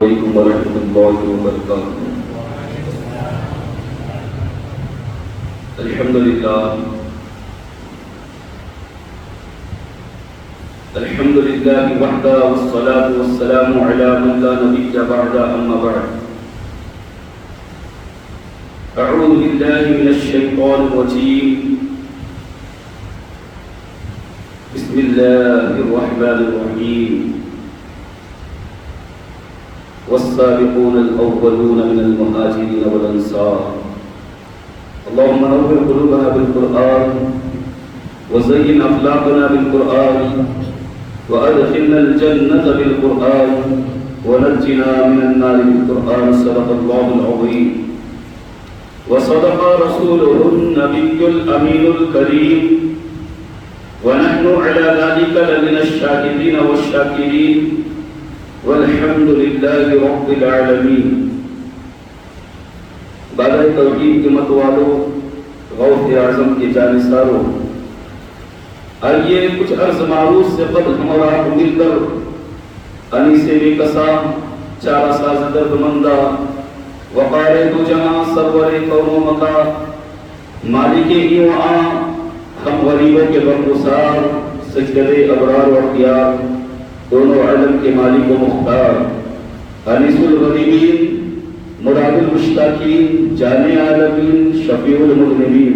علیکم ورحمۃ اللہ وبرکاتہ۔ الحمدللہ وحدہ والصلاة والسلام علی من لا نبی بعد اما بعد۔ اعوذ باللہ من الشیطان الرجیم، بسم اللہ الرحمن الرحیم۔ والسابقون الأولون من المهاجرين والأنصار اللهم نور قلوبنا بالقرآن وزين أخلاقنا بالقرآن وأدخلنا الجنة بالقرآن ونجنا من النار بالقرآن۔ صدق الله العظيم وصدق رسوله النبي الأمين الكريم ونحن على ذلك لمن الشاهدين والشاكرين والحمد للہ رب العالمین۔ بادہ توحید کے مت والوں، غوث اعظم کے جانثاروں، آئیے کچھ عرض معروف سے قبل ہمارا مل کر انیس بے کسا چارہ ساز درد مندہ وقار دو جہاں سرور کون و مکا مالک ایوان ہم غریبوں کے برگزار سجدے ابرار و اخیار دونوں عالم کے مالک و مختار انیس الغریبین مراد المشتاقین جان عالمین شفیع المذنبین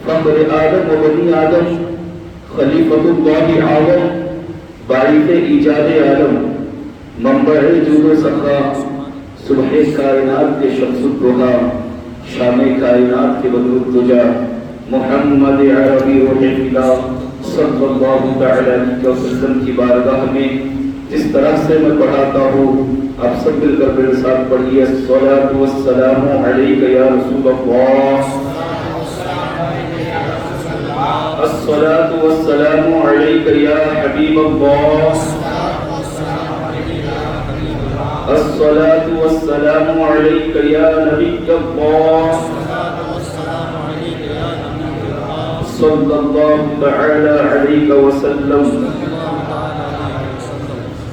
فخر آدم و بنی آدم خلیفۃ اللہ اعظم باعث ایجاد عالم منبع جود و سخا صبح کائنات کے شمس الضحیٰ شام کائنات کے بدر الدجا محمد عربی روح الہ صلی اللہ تعالی علیہ وسلم کی بارگاہ میں جس طرح سے میں پڑھاتا ہوں، آپ سب مل کر میرے ساتھ پڑھیے۔ الصلاۃ والسلام علیک یا رسول اللہ، الصلاۃ والسلام علیک یا حبیب اللہ، الصلاۃ والسلام علیک یا نبی اللہ، صلی اللہ تعالی علیہ وسلم۔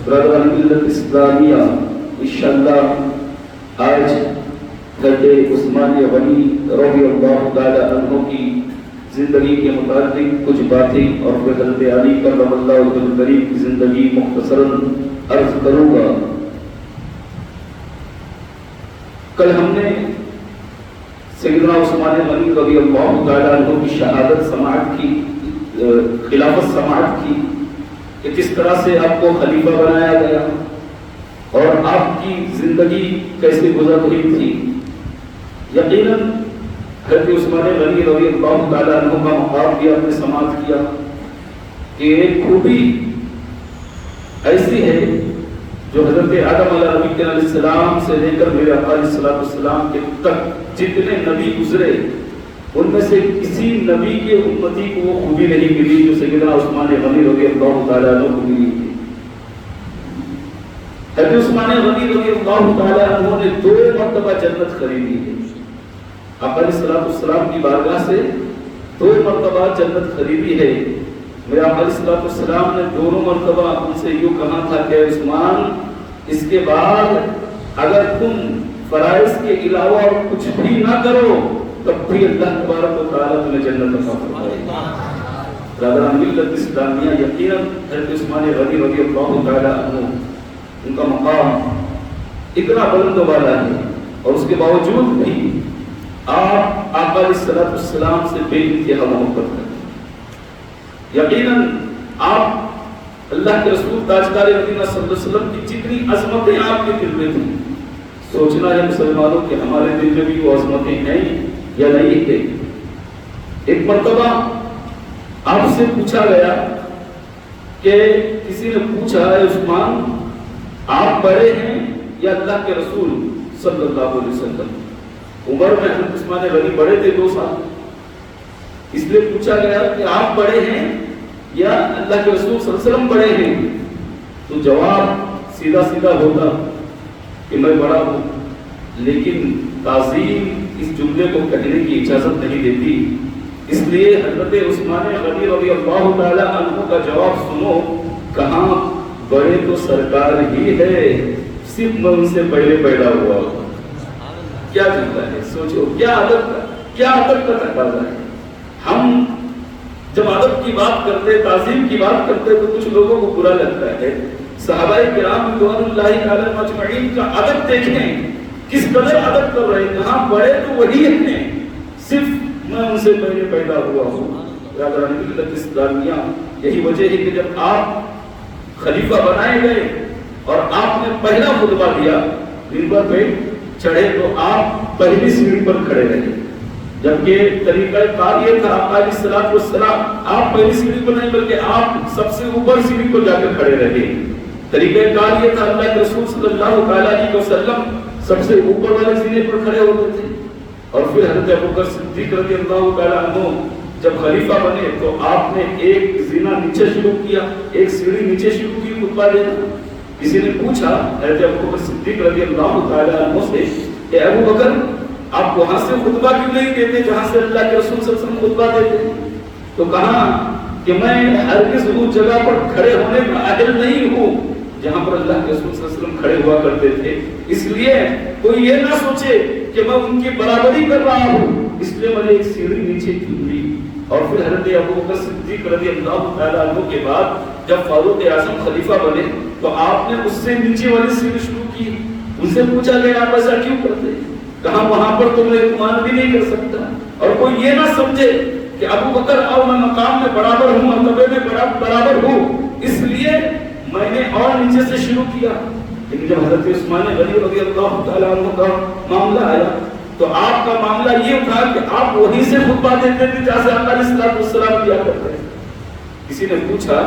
برادران ملت اسلامیہ، انشاءاللہ آج حضرت عثمان غنی رضی اللہ تعالی عنہ کی زندگی کے متعلق کچھ باتیں اور پھر حضرت علی کرم اللہ وجہ الکریم کی زندگی مختصراً عرض کروں گا۔ کل ہم نے سیدنا عثمان غنی رضی اللہ تعالیٰ عنہ کی شہادت سماعت کی، خلافت سماعت کی کہ کس طرح سے آپ کو خلیفہ بنایا گیا اور آپ کی زندگی کیسے گزر رہی تھی۔ یقیناً حضرت عثمان غنی رضی اللہ تعالیٰ عنہ کا مقام بھی آپ نے سماعت کیا کہ ایک خوبی ایسی ہے جو حضرت آدم علیہ السلام سے لے کر میرے آقا علیہ السلام کے تک جتنے نبی گزرے ان میں سے کسی نبی کے امتی کو وہ خوبی نہیں ملی جو سیدنا عثمان غنی رضی اللہ تعالیٰ عنہ کو ملی تھی۔ حضرت عثمان غنی رضی اللہ تعالیٰ عنہ نے 2 مرتبہ جنت خریدی ہے۔ آقا علیہ السلام کی بارگاہ سے 2 مرتبہ جنت خریدی ہے۔ میرے آقا علیہ السلام نے دونوں مرتبہ ان سے یوں کہا تھا کہ عثمان، اس کے بعد اگر تم فرائض کے علاوہ کچھ بھی نہ کرو تب بھی اللہ تبارک و تعالیٰ تمہیں جنت عطا فرمائے گا۔ برادران ملت اسلامیہ، یقیناً حضرت عثمان غنی رضی اللہ تعالیٰ عنہ ان کا مقام اتنا بلند والا ہے اور اس کے باوجود بھی آپ آقا علیہ السلام سے بے انتہا محبت کرتے ہیں۔ یقیناً آپ اللہ کے رسول تاجدار مدینہ صلی اللہ علیہ وسلم کی جتنی عظمتیں آپ کے دل میں تھیں، سوچنا ہے مسلمانوں کہ ہمارے دل میں بھی وہ عظمتیں ہیں یا نہیں ہے۔ ایک مرتبہ آپ سے پوچھا گیا کہ کسی نے پوچھا ہے عثمان آپ بڑے ہیں یا اللہ کے رسول صلی اللہ علیہ وسلم؟ عمر میں حضرت عثمان غنی بڑے تھے 2 سال، اس لیے پوچھا گیا کہ آپ بڑے ہیں یا اللہ کے رسول صلی اللہ علیہ وسلم بڑے ہیں؟ تو جواب سیدھا سیدھا ہوتا کہ میں بڑا ہوں، لیکن تعظیم اس جملے کو کہنے کی اجازت نہیں دیتی، اس لیے حضرت عثمان غنی رضی اللہ تعالی عنہ کا جواب سنو، کہاں بڑے تو سرکار ہی ہے، صرف میں ان سے پہلے پیدا ہوا ہوں. کیا چلتا ہے؟ سوچو کیا ادب کا تقاضا ہے. ہم جب ادب کی بات کرتے، تعظیم کی بات کرتے تو کچھ لوگوں کو برا لگتا ہے. صحابہ کرام رضوان اللہ علیہم اجمعین کا ادب دیکھیں، کس قدر ادب کر رہے ہیں. جہاں بڑے تو وہی ہیں، صرف میں ان سے پہلے پیدا ہوا ہوں. برادران ملت اسلامیہ، یہی وجہ ہے کہ جب آپ خلیفہ بنائے گئے اور آپ نے پہلا خطبہ دیا، منبر پہ چڑھے تو آپ پہلی سیڑھی پر کھڑے رہے. جبکہ طریقہ کار یہ تھا آقا علیہ الصلوۃ والسلام آپ پہلی سیڑھی پر نہیں بلکہ آپ سب سے اوپر سیڑھی پر جا کر کھڑے رہے. طریقہ کار یہ تھا اللہ کے رسول صلی اللہ علیہ وسلم سب سے اوپر والے سیڑھی پر کھڑے ہوتے تھے. اور پھر حضرت ابوبکر صدیق رضی اللہ تعالی عنہ جب خلیفہ بنے تو آپ نے ایک زینہ نیچے شروع کیا، ایک سیڑھی نیچے شروع کی خطبہ دینا. کسی نے پوچھا حضرت ابوبکر صدیق رضی اللہ تعالی عنہ سے کہ ابو بکر آپ وہاں سے خطبہ کیوں نہیں دیتے جہاں سے اللہ کے رسول صلی اللہ علیہ وسلم خطبہ دیتے؟ تو کہا کہ میں ہرگز اس جگہ پر کھڑے ہونے کا اہل نہیں ہوں جہاں پر اللہ کے رسول صلی اللہ علیہ وسلم کھڑے ہوا کرتے تھے. اس لیے کوئی یہ نہ سوچے کہ میں ان کی برابری کر رہا ہوں، اس لیے میں نے ایک سیڑھی نیچے چن لی. اور پھر حضرت ابوبکر صدیق رضی اللہ تعالیٰ عنہ کے بعد جب فاروق اعظم خلیفہ بنے تو آپ نے اس سے نیچے والی سیڑھی شروع کی. ان سے پوچھا کہ آپ ایسا کیوں کرتے؟ کہاں وہاں پر تو میں اطمینان بھی نہیں کر سکتا. اور کوئی یہ نہ سمجھے کہ ابو بکر اور میں مقام میں برابر ہوں، مرتبے میں برابر ہوں، اس لیے میں نے اور نیچے سے شروع کیا. لیکن جب حضرت عثمان غنی رضی اللہ تعالیٰ عنہ کا معاملہ آیا تو آپ کا معاملہ یہ تھا کہ آپ وہیں سے خطبہ دیتے تھے جہاں سے آقا علیہ الصلوۃ والسلام دیا کرتے. کسی نے پوچھا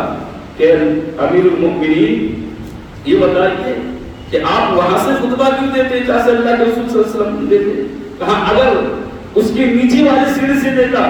کہ امیر المؤمنین یہ بتائیے کہ آپ وہاں سے خطبہ کیوں دیتے جہاں سے اللہ کے رسول صلی اللہ علیہ وسلم دیتے؟ کہا اگر اس کی نیچے والی سیڑھی سے دیتا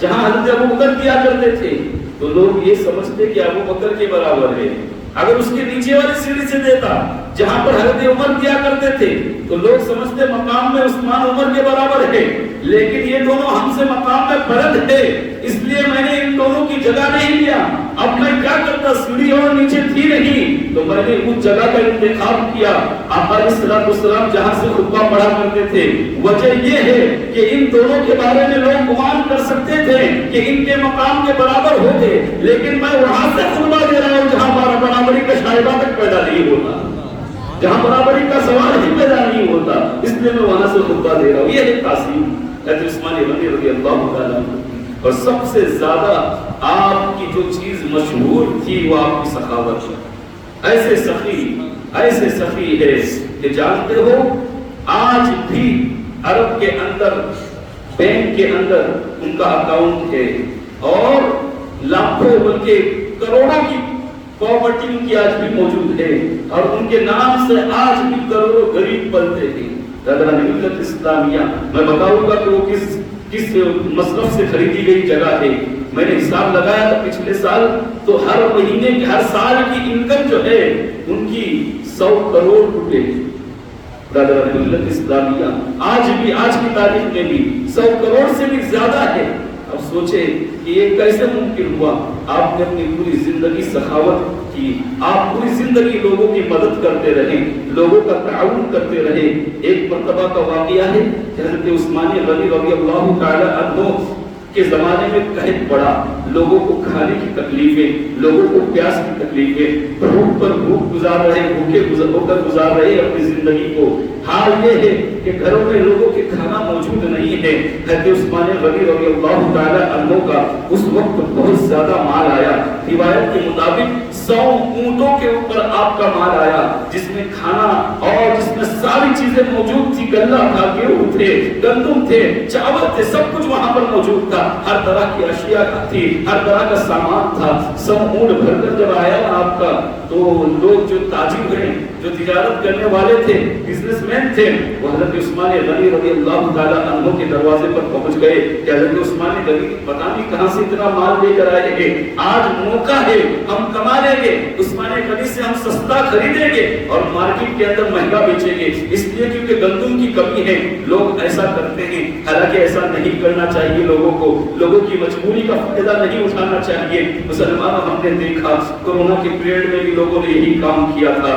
جہاں حضرت ابو بکر دیا کرتے تھے تو لوگ یہ سمجھتے کہ ابو بکر کے برابر ہے. اگر اس کے نیچے والی سیڑھی سے دیتا جہاں پر حضرت عمر دیا کرتے تھے تو لوگ سمجھتے مقام میں عثمان عمر کے برابر ہے. لیکن یہ دونوں ہم سے مقام میں فرق ہے، اس لیے میں نے ان دونوں کی جگہ نہیں لیا. اب میں کیا کرتا، سیڑھی اور نیچے تھی نہیں تو میں نے اس جگہ کا انتخاب کیا. آقا علیہ الصلوۃ والسلام جہاں سے خطبہ پڑھا کرتے تھے، وجہ یہ ہے کہ ان دونوں کے بارے میں لوگ گمان کر سکتے تھے کہ ان کے مقام کے برابر ہوتے، لیکن میں وہاں سے خطبہ دے رہا ہوں جہاں برابری کا شائبہ تک پیدا نہیں ہوتا، جہاں برابری کا سوال ہی پیدا نہیں ہوتا، اس لیے میں وہاں سے خطبہ دے رہا ہوں. یہ ہے تاثیر حضرت عثمان غنی رضی اللہ تعالیٰ عنہ. اور سب سے زیادہ آپ کی جو چیز مشہور تھی وہ آپ کی سخاوت ہے. ایسے سخی ہے کہ جانتے ہو آج بھی عرب کے اندر بینک کے اندر ان کا اکاؤنٹ ہے اور لاکھوں بلکہ کروڑوں کی پراپرٹی ان کی آج بھی موجود ہے اور ان کے نام سے آج بھی کروڑوں غریب پلتے ہیں. ملت اسلامیہ میں بتاؤں گا کہ وہ کس مصرف سے خریدی گئی جگہ ہے. میں نے حساب لگایا تھا پچھلے سال تو ہر مہینے کی ہر سال کی انکم جو ہے ان کی 100 کروڑ روپے. ملت اسلامیہ آج کی تاریخ میں بھی 100 کروڑ سے بھی زیادہ ہے. اب سوچے کہ یہ کیسے ممکن ہوا؟ آپ نے اپنی پوری زندگی سخاوت کی، آپ پوری زندگی لوگوں کی مدد کرتے رہے، لوگوں کا تعاون کرتے رہے. ایک مرتبہ کا واقعہ ہے کہ حضرت عثمان غنی رضی اللہ تعالی عنہ کے زمانے میں قحط پڑا، لوگوں کو کھانے کی تکلیفیں، لوگوں کو پیاس کی تکلیفیں، بھوک پر بھوک گزار رہے، بھوکے ہو کر گزار رہے اپنی زندگی کو. حال یہ ہے کہ گھروں میں لوگوں کے کھانا موجود نہیں ہے. حضرت عثمان غنی رضی اللہ تعالی عنہ کا اس وقت بہت زیادہ مال آیا. روایت کے مطابق 100 اونٹوں کے اوپر آپ کا مال آیا جس میں کھانا اور جس میں ساری چیزیں موجود تھی. غلہ تھا، گیہوں تھے، گندم تھے، چاول تھے، سب کچھ وہاں پر موجود تھا. ہر طرح کی اشیاء تھی، ہر طرح کا سامان تھا. سب اونٹ بھر کر جب آیا آپ کا تو لوگ جو تاجر ہیں، جو تجارت کرنے والے تھے، بزنس مین تھے، وہ حضرت عثمان غنی رضی اللہ تعالی عنہ کے دروازے پر پہنچ گئے کہ حضرت عثمان غنی پتہ نہیں کہاں سے اتنا مال لے کر آئے گے، آج موقع ہے ہم کما لیں گے، عثمان غنی سے ہم سستا خریدیں گے اور مارکیٹ کے اندر مہنگا بیچیں گے. اس لیے کیونکہ گندم کی کمی ہے لوگ ایسا کرتے ہیں. حالانکہ ایسا نہیں کرنا چاہیے. لوگوں کی مجبوری کا فائدہ نہیں اٹھانا چاہیے. مسلمانوں ہم نے دیکھا کورونا کے پیریڈ میں بھی لوگوں نے یہی کام کیا تھا.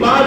5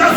10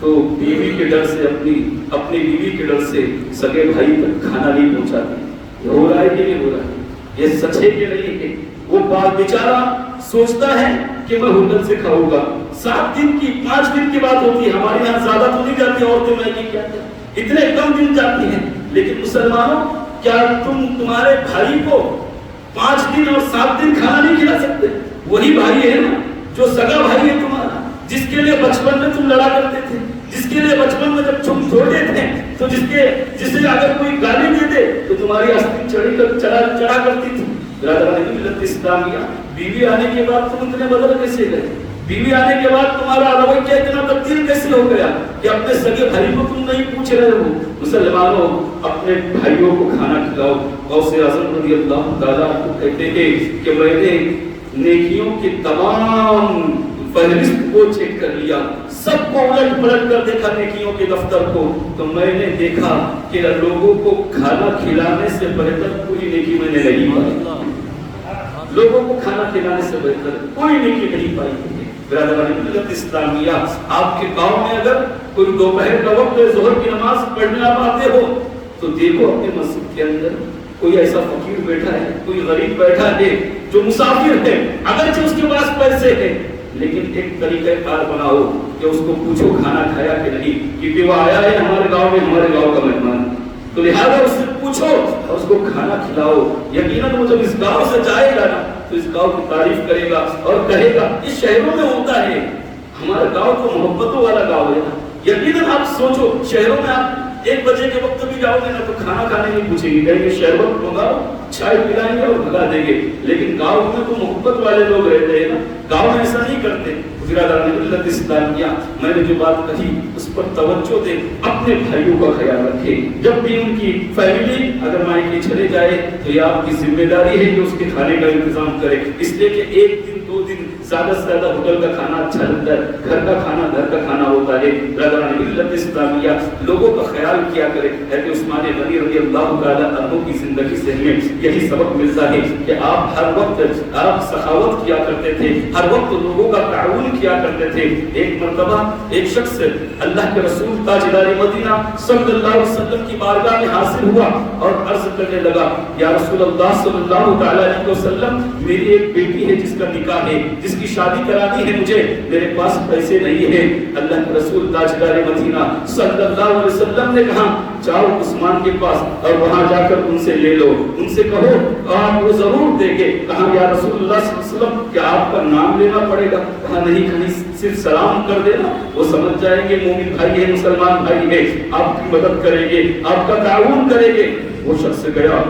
تو بیوی کے ڈر سے اپنی بیوی کے ڈر سے سگے بھائی تک کھانا نہیں پہنچاتی. یہ ہو رہا ہے کہ نہیں ہو رہا ہے؟ یہ سچ ہے کہ نہیں ہے؟ وہ باپ بیچارہ سوچتا ہے کہ میں ہوٹل سے کھاؤں گا. 7 دن کی 5 دن کی بات ہوتی ہے. ہمارے یہاں زیادہ تو نہیں جاتی عورتیں میگی کھاتے ہیں, اتنے کم دن جاتی ہیں. لیکن مسلمانوں, کیا تمہارے بھائی کو 5 دن اور 7 دن کھانا نہیں کھلا سکتے؟ وہی بھائی ہے نا جو سگا بھائی ہے تمہارا, جس کے لیے بچپن میں تم لڑا کرتے تھے, جس کے لیے بچپن میں جب تم چھوٹے تھے تو جسے اگر کوئی گالی دے دے تو تمہاری آستین چڑھا کرتی تھی. برادران ملت اسلامیہ, بیوی آنے کے بعد تم اتنے بدل کیسے گئے؟ بیوی آنے کے بعد تمہارا رویہ اتنا تبدیل کیسے ہو گیا کہ اپنے سگے بھائی کو تم نہیں پوچھ رہے ہو؟ مسلمانوں, اپنے بھائیوں کو کھانا کھلاؤ. غوث اعظم رضی اللہ تعالیٰ عنہ کہتے ہیں کہ میں نے نیکیوں کی تمام فہرست کو چیک کر لیا, سب کو الٹ پلٹ کر دیکھا نیکیوں کے دفتر کو, تو میں نے دیکھا کہ لوگوں کو کھانا کھلانے سے بہتر کوئی نیکی میں نے نہیں پائی. لوگوں کو کھانا کھلانے سے بہتر کوئی نیکی نہیں پائی. برادران ملت اسلامیہ, آپ کے گاؤں میں اگر کوئی دوپہر کا وقت ظہر کی نماز پڑھنے آپ آتے ہو تو دیکھو اپنے مسجد کے اندر کوئی ایسا فقیر بیٹھا ہے, کوئی غریب بیٹھا ہے جو مسافر ہے, اگرچہ اس کے پاس پیسے ہیں, لیکن ایک طریقہ کار بناؤ کہ اس کو پوچھو کھانا کھایا کہ نہیں, کیونکہ وہ آیا ہے ہمارے گاؤں میں, ہمارے گاؤں کا مہمان, تو لہٰذا اس سے پوچھو اور اس کو کھانا کھلاؤ. یقیناً وہ جب اس گاؤں سے جائے گا نا تو اس گاؤں کی تعریف کرے گا اور کہے گا اس شہروں میں ہوتا ہے, ہمارا گاؤں تو محبتوں والا گاؤں ہے نا. یقیناً آپ سوچو, شہروں میں آپ 1 بجے کے وقت بھی جاؤ گے نا تو کھانا کھانے نہیں پوچھیں گے, کہیں گے شربت منگاؤ, چائے پلائیں گے اور بھگا دیں گے. لیکن گاؤں میں تو محبت والے لوگ رہتے ہیں نا, گاؤں میں ایسا نہیں کرتے. برادران ملت اسلامیہ, میں نے جو بات کہی اس پر توجہ دے, اپنے بھائیوں کا خیال رکھے. جب بھی ان کی فیملی اگر مائکے چلے جائے تو یہ آپ کی ذمہ داری ہے کہ اس کے کھانے کا انتظام کرے, اس لیے کہ 1 دن 2 دن زیادہ سے زیادہ ہوٹل کا کھانا اچھا لگتا ہے, گھر کا کھانا ہوتا ہے. برادران ملت اسلامیہ, لوگوں کا خیال کیا کرے. حضرت عثمان غنی رضی اللہ تعالیٰ عنہ کی زندگی سے ہمیں یہی سبق ملتا ہے کہ آپ ہر وقت آپ سخاوت کیا کرتے تھے, ہر وقت لوگوں کا تعاون کیا کرتے تھے. ایک مرتبہ ایک شخص اللہ کے رسول تاجدار مدینہ صلی اللہ علیہ وسلم کی بارگاہ میں حاضر ہوا اور عرض کرنے لگا, یا رسول اللہ صلی اللہ علیہ وسلم, میری ایک بیٹی ہے جس کا نکاح ہے, جس کی شادی کرانی ہے مجھے, میرے پاس پیسے نہیں ہیں. اللہ کے رسول تاجدار مدینہ صلی اللہ علیہ وسلم نے کہا, جاؤ عثمان کے پاس اور وہاں جا کر ان سے لے لو, ان سے کہو آپ وہ ضرور دیں گے. کہا یا رسول اللہ صلی اللہ علیہ وسلم, کیا آپ کا نام لینا پڑے گا؟ کہا نہیں, صرف سلام کر دینا, وہ سمجھ جائیں گے مومن بھائی ہے, مسلمان بھائی ہے, آپ کی مدد کریں گے, آپ کا تعاون کریں گے. وہ شخص گیا,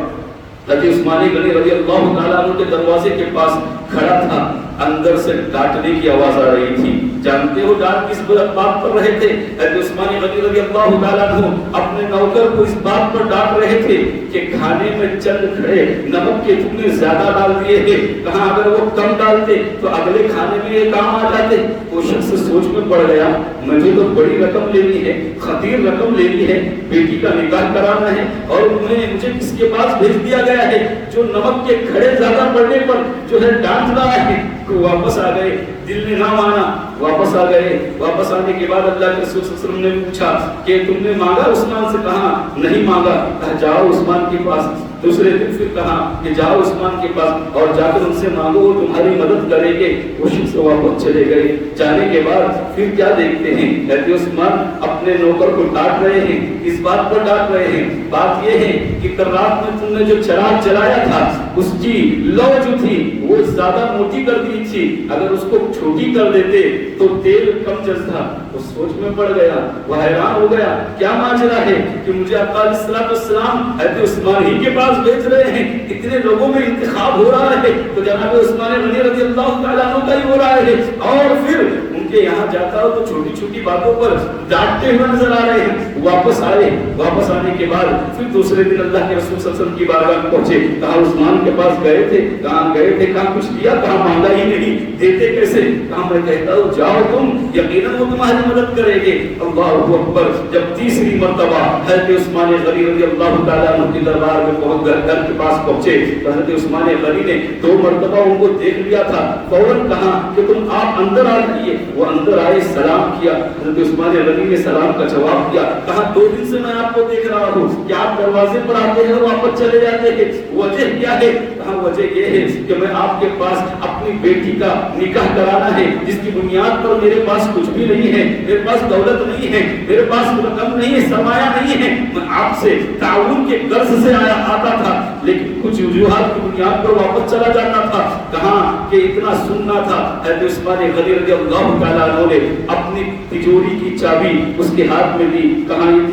حضرت عثمان غنی رضی اللہ تعالیٰ عنہ کے دروازے کے پاس کھڑا تھا. اندر سے ڈانٹنے کی آواز آ رہی تھی. جانتے ہو ڈانٹ کس بات پر رہے تھے؟ حضرت عثمان غنی رضی اللہ تعالیٰ عنہ اپنے نوکر کو اس بات پر ڈانٹ رہے تھے کہ کھانے میں چند کھڑے نمک کے تم نے زیادہ ڈال دیے ہیں. کہاں اگر وہ کم ڈالتے تو اگلے کھانے میں یہ کام آ جاتے. وہ شخص سوچ میں پڑ گیا, مجھے تو بڑی رقم لینی ہے, خطیر رقم لینی ہے, بیٹی کا نکاح کرانا ہے, اور مجھے کس کے پاس بھیج دیا گیا ہے جو نمک کے کھڑے زیادہ پڑنے پر جو ہے ڈانٹ رہا ہے. واپس آ گئے, دل میں نہ مانا, واپس آ گئے. واپس آنے کے بعد اللہ کے رسول صلی اللہ علیہ وسلم نے پوچھا کہ تم نے مانگا عثمان سے؟ کہا نہیں مانگا. کہا جاؤ عثمان کے پاس. دوسرے دن پھر کہا کہ جاؤ عثمان کے پاس اور جا کر ان سے مانگو, وہ تمہاری مدد کریں گے. وہ شخص واپس چلے گئے. جانے کے بعد پھر کیا دیکھتے ہیں, حضرت عثمان اپنے نوکر کو ڈانٹ رہے ہیں, اس بات پر ڈانٹ رہے ہیں. بات یہ ہے کہ کل رات میں تم نے جو چراغ جلایا تھا اس کی لو جو تھی وہ زیادہ موٹی کر دی تھی, اگر اس کو چھوٹی کر دیتے تو تیل کم جلتا. وہ سوچ میں پڑ گیا, وہ حیران ہو گیا, کیا ماجرا ہے کہ مجھے آقا علیہ الصلوۃ والسلام حضرت عثمان ہی کے پاس بھیج رہے ہیں, اتنے لوگوں میں انتخاب ہو رہا ہے تو جناب عثمان غنی رضی اللہ تعالیٰ عنہ کا ہی ہو رہا ہے, اور پھر ان کے یہاں جاتا ہو تو چھوٹی چھوٹی باتوں پر ڈانٹتے ہوئے نظر آ رہے ہیں. واپس آئے. واپس آنے کے بعد پھر دوسرے دن اللہ کے رسول صلی اللہ علیہ وسلم کی بارگاہ میں پہنچے. کہا عثمان کے پاس گئے تھے؟ کہاں گئے تھے؟ کہاں کچھ دیا؟ کہاں مانگا ہی نہیں, دیتے کیسے؟ کہا میں کہتا ہوں جاؤ تم, یقیناً وہ تمہاری مدد کریں گے. اللہ اکبر. جب تیسری مرتبہ حضرت عثمان غنی رضی اللہ تعالیٰ عنہ کے دربار میں پہنچ کر گھر کے پاس پہنچے تو حضرت عثمان غنی نے 2 مرتبہ ان کو دیکھ لیا تھا. فوراً کہا کہ تم آپ اندر آ جائیے. وہ اندر آئے، سلام کیا، حضرت عثمان غنی نے سلام کا جواب دیا، کہا 2 دن سے میں آپ کو دیکھ رہا ہوں کہ آپ دروازے پر آتے ہیں واپس چلے جاتے ہیں، وجہ کیا ہے؟ کہا وجہ یہ ہے کہ میں آپ کے پاس اپنی بیٹی کا نکاح کرانا ہے، جس کی بنیاد پر میرے پاس کچھ بھی نہیں ہے، میرے پاس دولت نہیں ہے، میرے پاس رقم نہیں ہے، سرمایہ نہیں ہے، میں آپ سے تعاون کے غرض سے آتا تھا، لیکن کچھ وجوہات کی بنیاد پر واپس چلا جاتا تھا۔ کہاں کہ اتنا سننا تھا، حضرت عثمان غنی رضی اللہ تعالیٰ عنہ نے اپنی تجوری کی چابی اس کے ہاتھ میں دی، کہاں یہ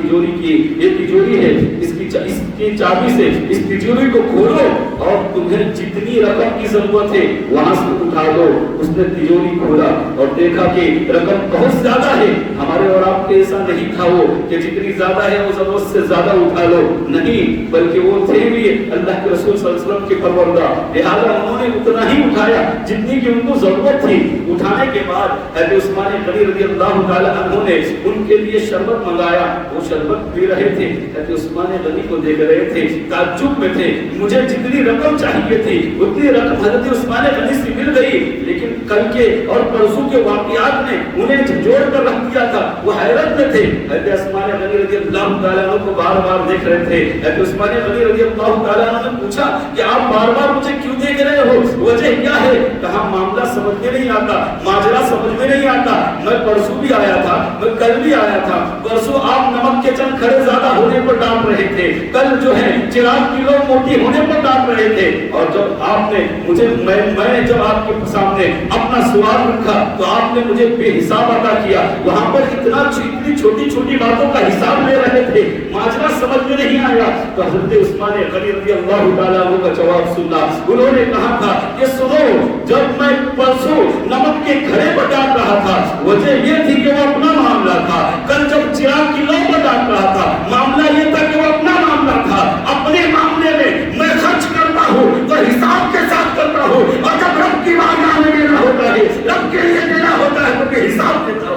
تجوری ہے، اس کی چابی سے اس تجوری کو کھولو اور تمہیں جتنی رقم کی ضرورت ہے وہاں سے اٹھا دو۔ اس نے تجوری کھولا اور دیکھا کہ رقم بہت زیادہ ہے، ہمارے اور آپ کے ایسا نہیں تھا وہ کہ جتنی زیادہ ہے وہ ضرورت سے زیادہ اٹھا لو، نہیں، بلکہ وہ تھے بھی اللہ کے رسول صلی اللہ علیہ وسلم کے پروردہ، لہذا انہوں نے اتنا ہی اٹھایا جتنی کہ ان کو ضرورت تھی۔ اٹھانے کے بعد حضرت عثمان غنی رضی اللہ تعالی عنہ نے ان کے لیے شربت منگایا، وہ شربت پی رہے تھے، حضرت عثمان غنی کو دیکھ رہے تھے، تعجب میں تھے، مجھے جتنی رقم چاہیے تھی اتنی رقم حضرت عثمان غنی سے مل گئی، لیکن کل کے اور پرسوں کے واقعات نے انہیں جوڑ کر رکھ دیا تھا، وہ حیرت میں تھے۔ حضرت عثمان غنی رضی اللہ تعالی عنہ کو بار بار دیکھ رہے تھے۔ حضرت عثمان غنی رضی اللہ تعالی عنہ نے پوچھا کہ آپ بار بار مجھے کیوں دیکھ رہے ہو، وجہ کیا ہے؟ کہا معاملہ سمجھ میں نہیں آتا، ماجرا سمجھ میں نہیں آتا، میں پرسوں بھی آیا تھا، میں کل بھی آیا تھا، پرسوں آپ نمک کے چند کھڑے زیادہ ہونے پر ڈانٹ رہے تھے، کل جو ہے چراغ کلو موٹی ہونے پر ڈانٹ رہے تھے، اور جب آپ نے مجھے میں نے جب آپ کے سامنے اپنا سوال رکھا تو آپ نے مجھے بے حساب عطا کیا، وہاں پر اتنی چھوٹی چھوٹی باتوں کا حساب لے رہے تھے، ماجرا سمجھ میں نہیں آیا۔ تو حضرت عثمان غنی رضی اللہ تعالیٰ عنہ کا جواب سننا، انہوں نے کہا تھا کہ سنو، جب میں پرسوں نمک کے گھڑے پر ڈانٹ رہا تھا وجہ یہ تھی کہ وہ اپنا معاملہ تھا، کل جب چراغ کی لو پر ڈانٹ رہا تھا معاملہ یہ تھا کہ وہ اپنا معاملہ تھا، اپنے معاملے میں خرچ کرتا ہوں تو حساب کے ساتھ کرتا ہوں، اور جب رب کی بارگاہ میں دینا ہوتا ہے، رب کے لیے دینا ہوتا ہے تو کہ حساب دیتا ہوں۔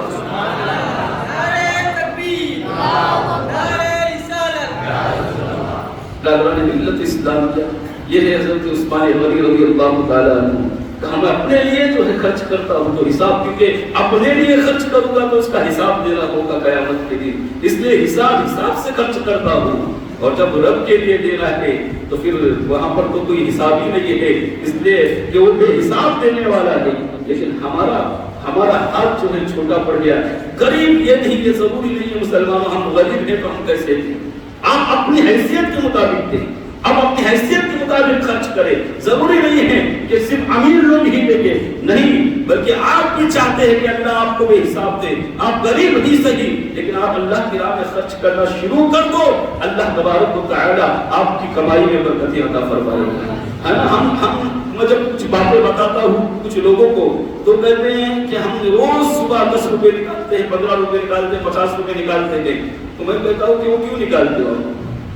ملت اسلامیہ یہ ہے حضرت عثمان غنی رضی اللہ تعالیٰ عنہ، کہا میں اپنے لیے جو ہے خرچ کرتا ہوں تو حساب، کیونکہ اپنے لیے خرچ کروں گا تو اس کا حساب دینا ہوگا قیامت کے دن، اس لیے حساب سے خرچ کرتا ہوں، اور جب رب کے لیے دینا ہے تو پھر وہاں پر تو کوئی حساب ہی نہیں ہے، اس لیے کہ وہ بے حساب دینے والا ہے۔ لیکن ہمارا ہاتھ جو ہے چھوٹا پڑ گیا، غریب یہ نہیں، یہ ضروری نہیں ہے مسلمانوں ہم غریب ہیں تو ہم کیسے دیں، آپ اپنی حیثیت کے مطابق دیں، اب اپنی حیثیت کے مطابق خرچ کریں، ضروری نہیں ہے کہ صرف امیر لوگ ہی دیں گے، نہیں، بلکہ آپ بھی چاہتے ہیں کہ اللہ آپ کو بے حساب دے، آپ غریب ہی صحیح لیکن آپ اللہ کی راہ میں خرچ کرنا شروع کر دو، اللہ تبارک و تعالی آپ کی کمائی میں برکتیں عطا فرمائے گا، ہے نا۔ میں جب کچھ باتیں بتاتا ہوں کچھ لوگوں کو تو کہتے ہیں کہ ہم روز صبح 10 روپے نکالتے ہیں، 15 روپے نکالتے ہیں، 50 روپے نکالتے ہیں، تو میں کہتا ہوں کہ وہ کیوں نکالتے ہو؟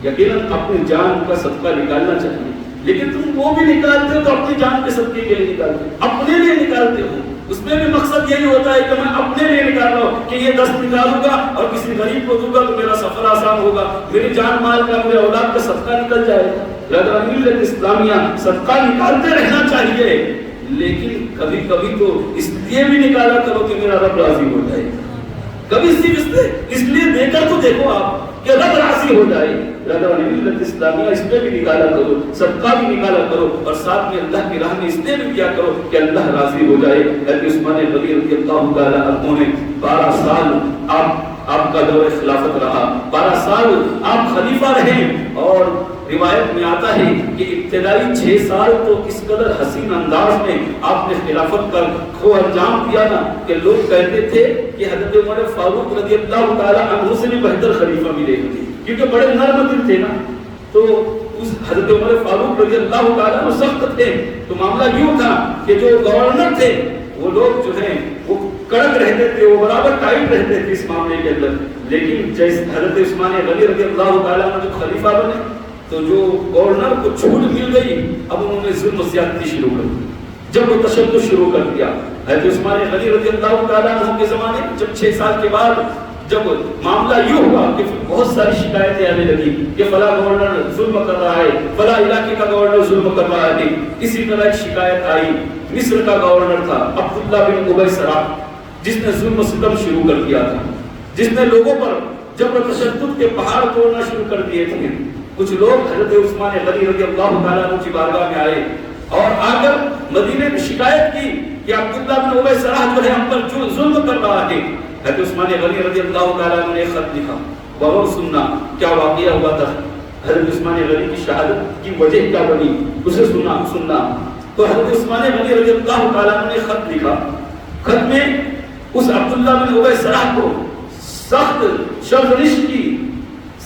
یقیناً اپنی جان کا صدقہ نکالنا چاہیے، لیکن تم وہ بھی نکالتے ہو تو اپنی جان کے صدقے کے لیے نکالتے ہو، اپنے لیے نکالتے ہو، اس میں بھی مقصد یہی ہوتا ہے کہ میں اپنے لیے نکال رہا ہوں کہ یہ 10 نکالوں گا اور کسی غریب کو دوں گا تو میرا سفر آسان ہوگا، میری جان مال کا، میرے اولاد کا صدقہ نکل جائے گا۔ ملت اسلامیہ صدقہ نکالتے رہنا چاہیے، لیکن کبھی کبھی تو اس لیے بھی نکالا کرو کہ میرا رب راضی ہو جائے، کبھی صرف اس لیے دے کر تو دیکھو آپ کہ رب راضی ہو جائے۔ ملت اسلامیہ اس میں بھی نکالا کرو، صدقہ بھی نکالا کرو، اور ساتھ میں اللہ کی راہ میں اس لیے بھی کیا کرو کہ اللہ راضی ہو جائے۔ حضرت عثمان غنی رضی اللہ تعالی عنہ نے 12 سال آپ کا دور خلافت رہا، 12 سال آپ خلیفہ رہے، اور روایت میں آتا ہے کہ ابتدائی 6 سال تو اس قدر حسین انداز میں آپ نے خلافت کا کو انجام دیا نا کہ لوگ کہتے تھے کہ حضرت عمر فاروق رضی اللہ تعالی عنہ سے بھی بہتر خلیفہ ملے گا، کیونکہ بڑے نرم دل تھے نا، تو اس حضرت عمر فاروق رضی اللہ تعالی عنہ سخت تھے، تو معاملہ یوں تھا کہ جو گورنر تھے وہ لوگ جو ہیں وہ کڑک رہتے تھے، وہ برابر ٹائٹ رہتے تھے اس معاملے کے اندر، لیکن جیسے حضرت عثمان غنی رضی اللہ تعالی عنہ جو خلیفہ بنے تو جو گورنر کو چھوٹ مل گئی، اب انہوں نے ظلم و زیادتی شروع کر دی، جب وہ تشدد شروع کر دیا۔ حضرت عثمان غنی رضی اللہ تعالیٰ عنہ کے زمانے جب 6 سال کے بعد جب معاملہ یوں ہوا کہ بہت ساری شکایتیں آنے لگی کہ فلاں گورنر ظلم کر رہا ہے، فلاں علاقے کا گورنر ظلم کر رہا ہے، اسی طرح ایک شکایت آئی، مصر کا گورنر تھا عبداللہ بن ابی سرح، جس نے ظلم و ستم شروع کر دیا تھا، جس نے لوگوں پر جبر و تشدد کے پہاڑ توڑنا شروع کر دیے تھے۔ کچھ لوگ حضرت عثمان غنی رضی اللہ تعالیٰ عنہ کی بارگاہ میں آئے اور آ کر مدینے میں شکایت کی کہ عبداللہ بن ابی سرح جو ہے ہم پر ظلم کر رہا ہے۔ حضرت عثمان غنی رضی اللہ تعالیٰ عنہ نے خط لکھا، غور سننا کیا واقعہ ہوا تھا، حضرت عثمان غنی کی شہادت کی وجہ کیا بنی، اسے سننا۔ تو حضرت عثمان غنی رضی اللہ تعالیٰ عنہ نے خط لکھا، خط میں اس عبداللہ بن ابی سرح کو سخت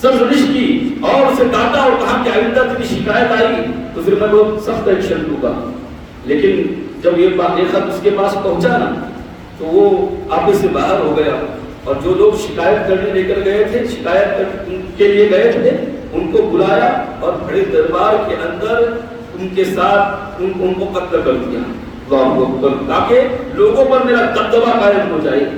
سرزنش کی اور اسے ڈانٹا اور کہا کہ آئندہ تیری شکایت آئی تو پھر میں بہت سخت ایکشن لوں گا۔ لیکن جب یہ خط اس کے پاس پہنچا نا تو وہ آپے سے باہر ہو گیا، اور جو لوگ شکایت کرنے لے کر گئے تھے، شکایت کے لیے گئے تھے، ان کو بلایا اور بڑے دربار کے اندر ان کے ساتھ ان کو قتل کر دیا، اللہ اکبر، تاکہ لوگوں پر میرا دبدبہ قائم ہو جائے۔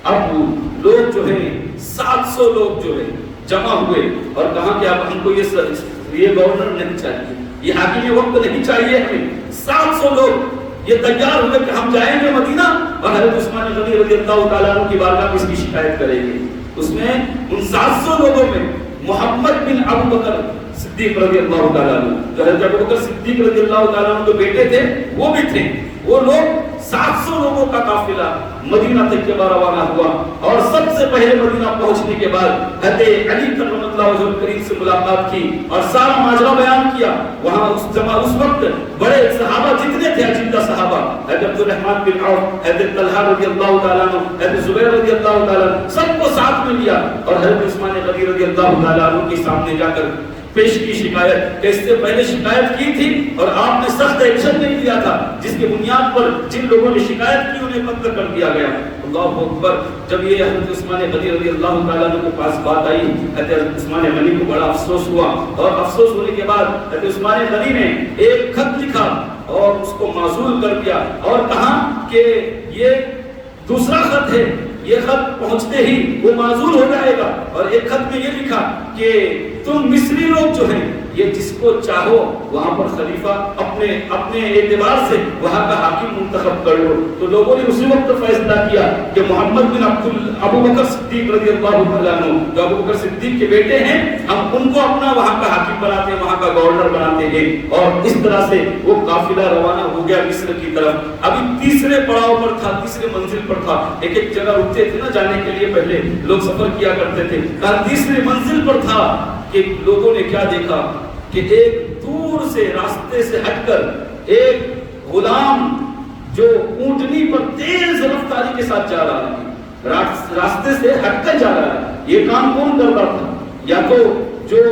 اب لوگ جو ہیں 700 لوگ جو ہیں جمع ہوئے اور کہا کہ اب ہم کو یہ گورنر نہیں چاہیے، یہ حاکم وقت نہیں چاہیے ہمیں۔ 700 لوگ یہ تیار ہوئے کہ ہم جائیں گے مدینہ اور حضرت عثمان غنی رضی اللہ تعالیٰ عنہ کی بارگاہ میں اس کی شکایت کریں گے۔ اس میں ان 700 لوگوں میں محمد بن ابو بکر صدیق رضی اللہ تعالیٰ عنہ، جو حضرت ابو بکر صدیق رضی اللہ تعالیٰ عنہ کے بیٹے تھے، وہ بھی تھے۔ وہ لوگ 700 لوگوں کا قافلہ مدینہ تک کے بعد روانہ ہوا، اور سب سے پہلے مدینہ پہنچنے کے بعد حضرت علی کرم اللہ وجہ کریم سے ملاقات کی اور سارا ماجرا بیان کیا۔ وہاں اس وقت بڑے صحابہ جتنے تھے، اجندہ صحابہ، حضرت عبد الرحمن بن عوف، حضرت طلحہ رضی اللہ تعالیٰ عنہ، حضرت زبیر رضی اللہ تعالیٰ عنہ، سب کو ساتھ میں لیا اور حضرت عثمان غنی رضی اللہ تعالیٰ عنہ کے سامنے جا کر پیش کی شکایت کہ اس سے پہلے شکایت کی تھی اور آپ نے سخت ایکشن نہیں لیا تھا، جس کی بنیاد پر جن لوگوں نے شکایت کی انہیں قتل کر دیا گیا۔ اللہ اکبر۔ جب یہ حضرت عثمان غنی رضی اللہ تعالیٰ عنہ کے پاس بات آئی، حضرت عثمان غنی کو بڑا افسوس ہوا، اور افسوس ہونے کے بعد حضرت عثمان غنی نے ایک خط لکھا اور اس کو معزول کر دیا اور کہا کہ یہ دوسرا خط ہے، یہ خط پہنچتے ہی وہ معزول ہو جائے گا، اور ایک خط میں یہ لکھا کہ تم مصری لوگ جو ہیں یہ جس کو چاہو وہاں پر خلیفہ اپنے اعتبار سے وہاں کا حاکم منتخب کر لو۔ تو لوگوں نے اسی وقت فیصلہ کیا کہ محمد بن ابو بکر صدیق رضی اللہ تعالیٰ عنہ، جو ابو بکر صدیق کے بیٹے ہیں، ہم ان کو اپنا وہاں کا حاکم بناتے ہیں، وہاں کا گورنر بناتے ہیں۔ اور اس طرح سے وہ قافلہ روانہ ہو گیا مصر کی طرف۔ ابھی تیسرے پڑاؤ پر تھا، تیسرے منزل پر تھا، ایک جگہ رکتے تھے نا جانے کے لیے، پہلے لوگ سفر کیا کرتے تھے، تیسرے منزل پر تھا کہ لوگوں نے کیا دیکھا کہ ایک دور سے راستے سے ہٹ کر ایک غلام جو اونٹنی پر تیز رفتاری کے ساتھ جا رہا ہے، راستے سے ہٹ کر جا رہا ہے۔ یہ کام کون کر رہا تھا؟ یا تو جو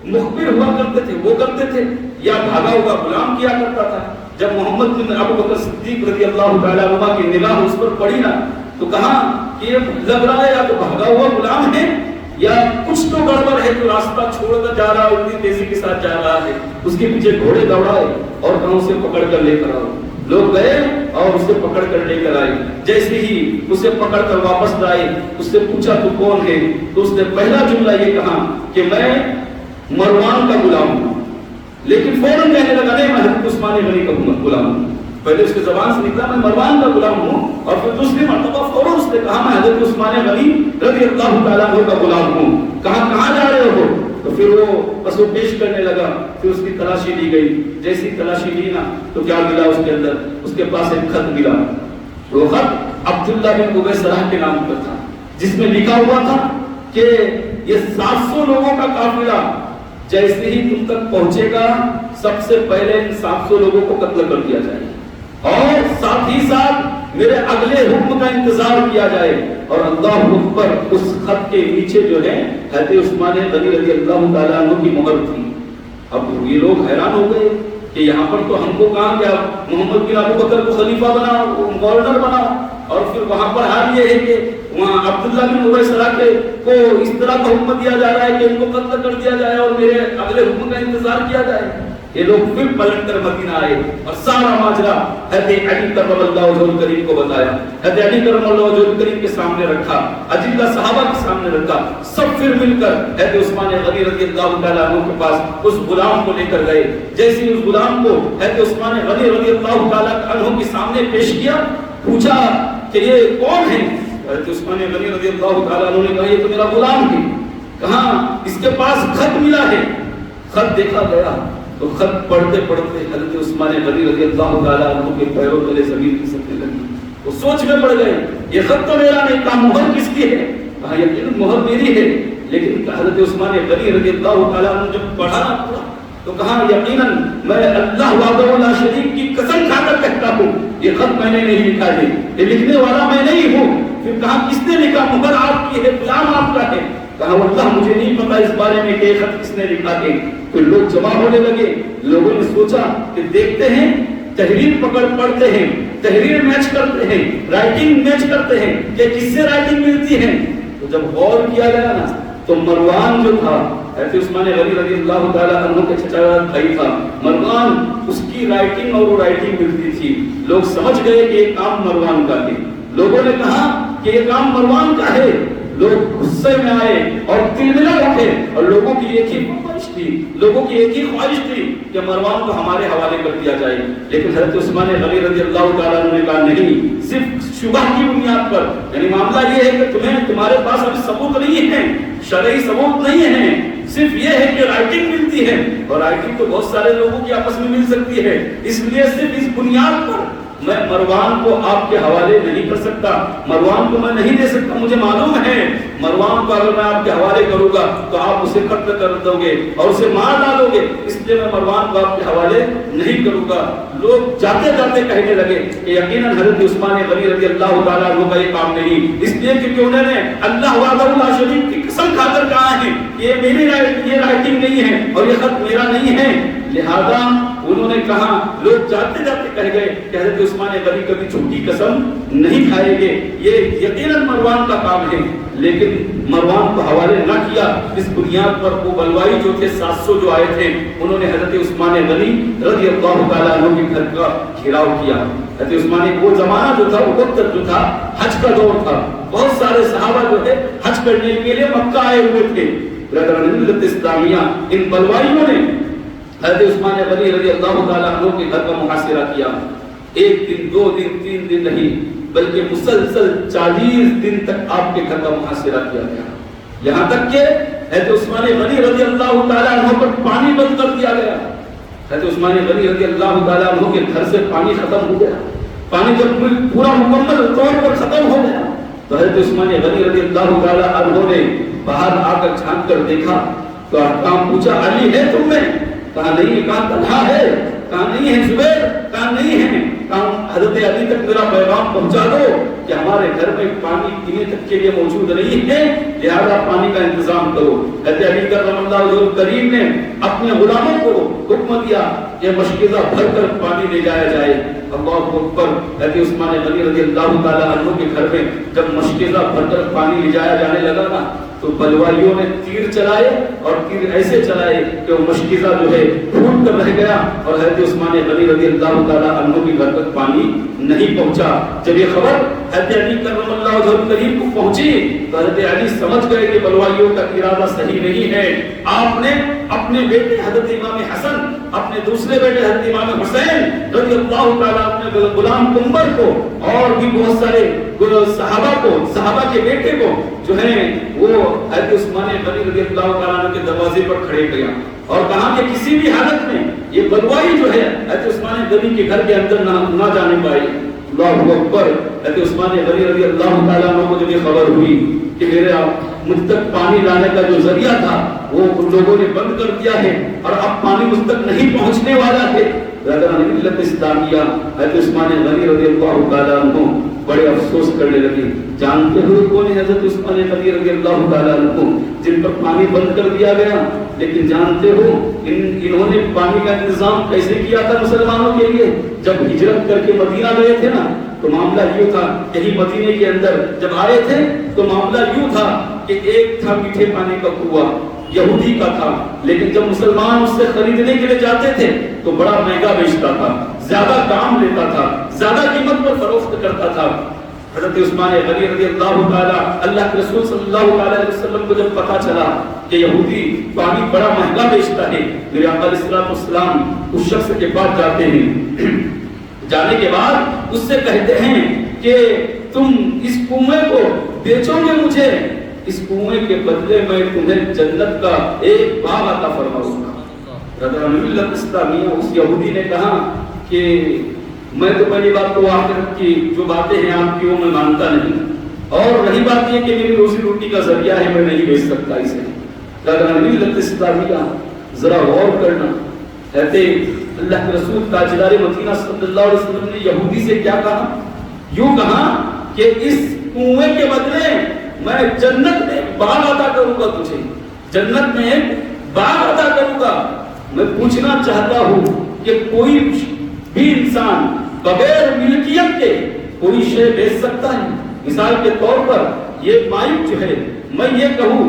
مخبر ہوا کرتے تھے وہ کرتے تھے، یا بھاگا ہوا غلام کیا کرتا تھا۔ جب محمد بن ابو بکر صدیق رضی اللہ تعالیٰ عنہ کی نگاہ اس پر پڑی نا تو کہا کہ یہ لگ رہا ہے یا تو بھاگا ہوا غلام ہے یا کچھ تو گڑبڑ ہے، جو راستہ چھوڑ کر جا رہا ہے، اتنی تیزی کے ساتھ جا رہا ہے۔ اس کے پیچھے گھوڑے دوڑائے اور کہاں اسے پکڑ کر لے کر آؤ۔ لوگ گئے اور اسے پکڑ کر لے کر آئے۔ جیسے ہی اسے پکڑ کر واپس لائے، اس سے پوچھا تو کون ہے؟ تو اس نے پہلا جملہ یہ کہا کہ میں مروان کا غلام ہوں، لیکن فوراً کہنے لگا نہیں میں حضرت عثمان غنی کا غلام ہوں۔ پہلے اس کے زبان سے نکلا میں مروان کا غلام ہوں، اور پھر دوسری مرتبہ فوراً اس نے کہا میں حضرت عثمان غنی رضی اللہ تعالیٰ عنہ کا غلام ہوں۔ کہاں جا رہے ہو؟ تو پھر وہ پیش کرنے لگا، پھر اس کی تلاشی لی گئی۔ جیسی تلاشی لی نا تو کیا ملا اس کے اندر؟ اس کے پاس ایک خط ملا، وہ خط عبداللہ بن ابی سرح کے نام پر تھا، جس میں لکھا ہوا تھا کہ یہ 700 لوگوں کا قافلہ جیسے ہی تم تک پہنچے گا سب سے پہلے ان 700 لوگوں کو قتل کر دیا جائے، اور ساتھ ہی ساتھ میرے اگلے حکم کا انتظار کیا جائے۔ اور اللہ اکبر، اس خط کے نیچے جو ہے حضرت عثمان غنی رضی اللہ تعالیٰ عنہ کی مہر تھی۔ اب یہ لوگ حیران ہو گئے کہ یہاں پر تو ہم کو کہا گیا محمد بن ابو بکر کو خلیفہ بناؤ، گورنر بناؤ، اور پھر وہاں پر حال یہ ہے کہ وہاں عبداللہ بن ابی سرح کو اس طرح کا حکم دیا جا رہا ہے کہ ان کو قتل کر دیا جائے اور میرے اگلے حکم کا انتظار کیا جائے۔ یہ لوگ پھر پلٹ کر مدینہ آئے اور سارا ماجرا حضرت علی کرم اللہ وجہہ کریم کو بتایا۔ حضرت علی کرم اللہ وجہہ کریم کے سامنے رکھا، اجندہ صحابہ کے سامنے رکھا، سب پھر مل کر حضرت عثمان غنی رضی اللہ تعالیٰ عنہ کے پاس اس غلام کو لے کر گئے۔ جیسے ہی اس غلام کو حضرت عثمان غنی رضی اللہ تعالیٰ عنہ کے سامنے پیش کیا، پوچھا کہ یہ کون ہے؟ حضرت عثمان غنی رضی اللہ تعالیٰ عنہ نے کہا یہ تو میرا غلام ہے. کہا اس کے پاس خط ملا ہے. خط دیکھا گیا تو خط پڑھتے پڑھتے حضرت عثمان غنی رضی اللہ تعالیٰ عنہ کے پیروں تلے زمین کھسکنے لگی. وہ سوچ میں پڑ گئے یہ خط تو میرا نہیں. کہا مہر کس کی ہے؟ کہا یقیناً مہر میری ہے. لیکن حضرت عثمان غنی رضی اللہ تعالیٰ عنہ جب پڑھا تو کہا یقیناً میں اللہ وحدہ لا شریک کی قسم کھا کر کہتا ہوں یہ خط میں نے نہیں لکھا ہے, یہ لکھنے والا میں نہیں ہوں. پھر کہا کس نے لکھا؟ مہر آپ کی ہے, غلام آپ کا ہے. کہا واللہ مجھے نہیں پتا اس بارے میں کہ یہ خط کس نے لکھا ہے. پھر لوگ جمع ہونے لگے. لوگوں نے سوچا کہ دیکھتے ہیں تحریر پڑھتے ہیں, تحریر میچ کرتے ہیں, رائٹنگ میچ کرتے ہیں کہ کس سے رائٹنگ ملتی ہے. تو جب غور کیا گیا نا تو مروان جو تھا حضرت عثمان غنی رضی اللہ تعالیٰ عنہ کے چچا بھائی تھا, مروان اس کی رائٹنگ اور وہ رائٹنگ ملتی تھی. لوگ سمجھ گئے کہ یہ کام مروان کا ہے. لوگوں نے کہا کہ یہ کام مروان کا ہے. لوگ غصے میں آئے اور تلملا اٹھے اور لوگوں کی ایک ہی خواہش تھی, لوگوں کی ایک ہی خواہش تھی کہ مروان کو ہمارے حوالے کر دیا جائے. لیکن حضرت عثمان غنی رضی اللہ تعالیٰ عنہ نے کہا نہیں, صرف شبہ کی بنیاد پر, یعنی معاملہ یہ ہے کہ تمہارے پاس ابھی ثبوت نہیں ہے, شرعی ثبوت نہیں ہے, صرف یہ ہے کہ رائٹنگ ملتی ہے اور رائٹنگ تو بہت سارے لوگوں کی آپس میں مل سکتی ہے, اس لیے صرف اس بنیاد پر میں مروان کو آپ کے حوالے نہیں کر سکتا, مروان کو میں نہیں دے سکتا. مجھے معلوم ہے مروان کو اگر میں آپ کے حوالے کروں گا تو آپ اسے قتل کر دو گے اور اسے مار ڈالو گے, اس لیے میں مروان کو آپ کے حوالے نہیں کروں گا. لوگ جاتے جاتے کہنے لگے کہ یقیناً حضرت عثمان غنی رضی اللہ تعالیٰ عنہ کا یہ کام نہیں, اس لیے کیونکہ انہوں نے اللہ وحدہ لا شریک کی قسم کھا کر کہا ہے یہ میری یہ رائٹنگ نہیں ہے اور یہ خط میرا نہیں ہے. لہذا انہوں نے کہا, لوگ جاتے جاتے کہہ گئے کہ حضرت عثمان غنی کبھی جھوٹی قسم نہیں کھائیں گے, یہ یقیناً مروان کا کام ہے. لیکن مروان کو حوالے نہ کیا. اس بنیاد پر وہ بلوائی جو تھے 700 جو آئے تھے انہوں نے حضرت عثمان غنی رضی اللہ تعالیٰ عنہ کے گھر کا گھیراؤ کیا. حضرت عثمان وہ زمانہ جو تھا وہ وقت جو تھا حج کا دور تھا, بہت سارے صحابہ جو ہے حج کرنے کے لیے مکہ آئے ہوئے تھے. برادران ملت اسلامیہ, ان بلوائیوں نے حضرت عثمان غنی رضی اللہ تعالیٰ عنہ کے گھر کا محاصرہ کیا. ایک دن, 2 دن, 3 دن نہیں بلکہ مسلسل 40 دن تک آپ کے گھر کا محاصرہ کیا گیا. یہاں تک کہ حضرت عثمان غنی رضی اللہ تعالیٰ عنہ پر پانی بند کر دیا گیا. حضرت عثمان غنی رضی اللہ تعالیٰ عنہ کے گھر سے پانی ختم ہو گیا. پانی جب پورا مکمل طور پر ختم ہو گیا تو حضرت عثمان غنی رضی اللہ تعالیٰ عنہ نے باہر آ کر جھانک کر دیکھا تو حکام پوچھا علی ہے تم میں؟ کہا نہیں. کہا طلحہ ہے؟ کہا نہیں ہے. زبیر؟ کہا نہیں ہے. کہا حضرت علی تک میرا پیغام پہنچا دو کہ ہمارے گھر میں پانی پینے تک کے لیے موجود نہیں ہے, لہذا پانی کا انتظام کرو. حضرت علی کرم اللہ وجہہ کریم نے اپنے غلاموں کو حکم دیا کہ مشکزہ بھر کر پانی لے جایا جائے. اللہ اکبر. حضرت عثمان غنی رضی اللہ تعالیٰ عنہ کے گھر میں جب مشکزہ بھر کر پانی لے جایا جانے لگا نا تو بلوائیوں نے تیر چلائے اور تیر ایسے چلائے کہ وہ مشکزہ جو ہے پھوٹ کر رہ گیا اور حضرت عثمان غنی رضی اللہ تعالیٰ عنہ کے گھر تک پانی نہیں پہنچا. جب یہ خبر حضرت علی کرم اللہ وجہہ کریم کو پہنچی تو حضرت علی سمجھ گئے کہ بلوائیوں کا ارادہ صحیح نہیں ہے. آپ نے اپنے بیٹے حضرت امام حسن, اپنے دوسرے بیٹے حضرت امام حسین رضی اللہ تعالیٰ اپنے غلام قنبر کو اور بھی بہت سارے صحابہ کو, صحابہ کے بیٹے کو جو ہیں وہ حضرت عثمان غنی رضی اللہ تعالیٰ عنہ کے دروازے پر کھڑے کیا اور کہا کہ کسی بھی حالت میں یہ بلوائی جو ہے حضرت عثمان غنی کے گھر کے اندر نہ جانے پائے. اللہ اکبر. حضرت عثمان غنی رضی اللہ تعالیٰ عنہ کو جب یہ خبر ہوئی کہ میرے مجھ تک پانی لانے کا جو ذریعہ تھا وہ ان لوگوں نے بند کر دیا ہے اور اب پانی مجھ تک نہیں پہنچنے والا ہے, برادران ملت اسلامیہ حضرت عثمان غنی رضی اللہ تعالیٰ عنہ بڑے افسوس کرنے لگے. جانتے ہو کون ہے حضرت عثمان غنی رضی اللہ تعالیٰ عنہ جن پر پانی بند کر دیا گیا؟ لیکن جانتے ہو انہوں نے پانی کا انتظام کیسے کیا تھا مسلمانوں کے لیے؟ جب ہجرت کر کے مدینہ گئے تھے نا تو معاملہ یوں تھا, یہی مدینے کے اندر جب آئے تھے تو معاملہ یوں تھا کہ ایک تھا میٹھے پانی کا کنواں, یہودی کا تھا, لیکن جب مسلمان اس سے خریدنے کے لیے جاتے تھے تو بڑا مہنگا بیچتا تھا, زیادہ دام لیتا تھا, زیادہ قیمت پر فروخت کرتا تھا. حضرت عثمان غنی رضی اللہ تعالیٰ, اللہ کے رسول صلی اللہ علیہ وسلم کو جب پتا چلا کہ یہودی پانی بڑا مہنگا بیچتا ہے, میرے آقا علیہ السلام اس شخص کے پاس جاتے ہیں. جانے کے بعد اس سے کہتے ہیں کہ تم اس کنویں کو بیچوگے مجھے، اس کنویں کے بدلے میں تمہیں جنت کا ایک باغ عطا فرماؤں گا۔ ملت اسلامیہ اس یہودی نے کہا کہ میں تو پہلی بات تو آخرت کی جو باتیں ہیں آپ کی وہ میں مانتا نہیں، اور رہی بات یہ کہ میری روزی روٹی کا ذریعہ ہے میں نہیں بیچ سکتا اسے۔ ملت اسلامیہ ذرا غور کرنا، کہتے اللہ کے رسول تاجدار مدینہ صلی اللہ علیہ وسلم نے یہودی سے کیا کہا؟ یوں کہا کہ اس کنویں کے بدلے میں جنت میں باغ عطا کروں گا تجھے، جنت میں باغ عطا کروں گا۔ میں پوچھنا چاہتا ہوں کہ کوئی بھی انسان بغیر ملکیت کے کوئی شے بیچ سکتا ہے؟ مثال کے طور پر یہ مائک جو ہے، میں یہ کہوں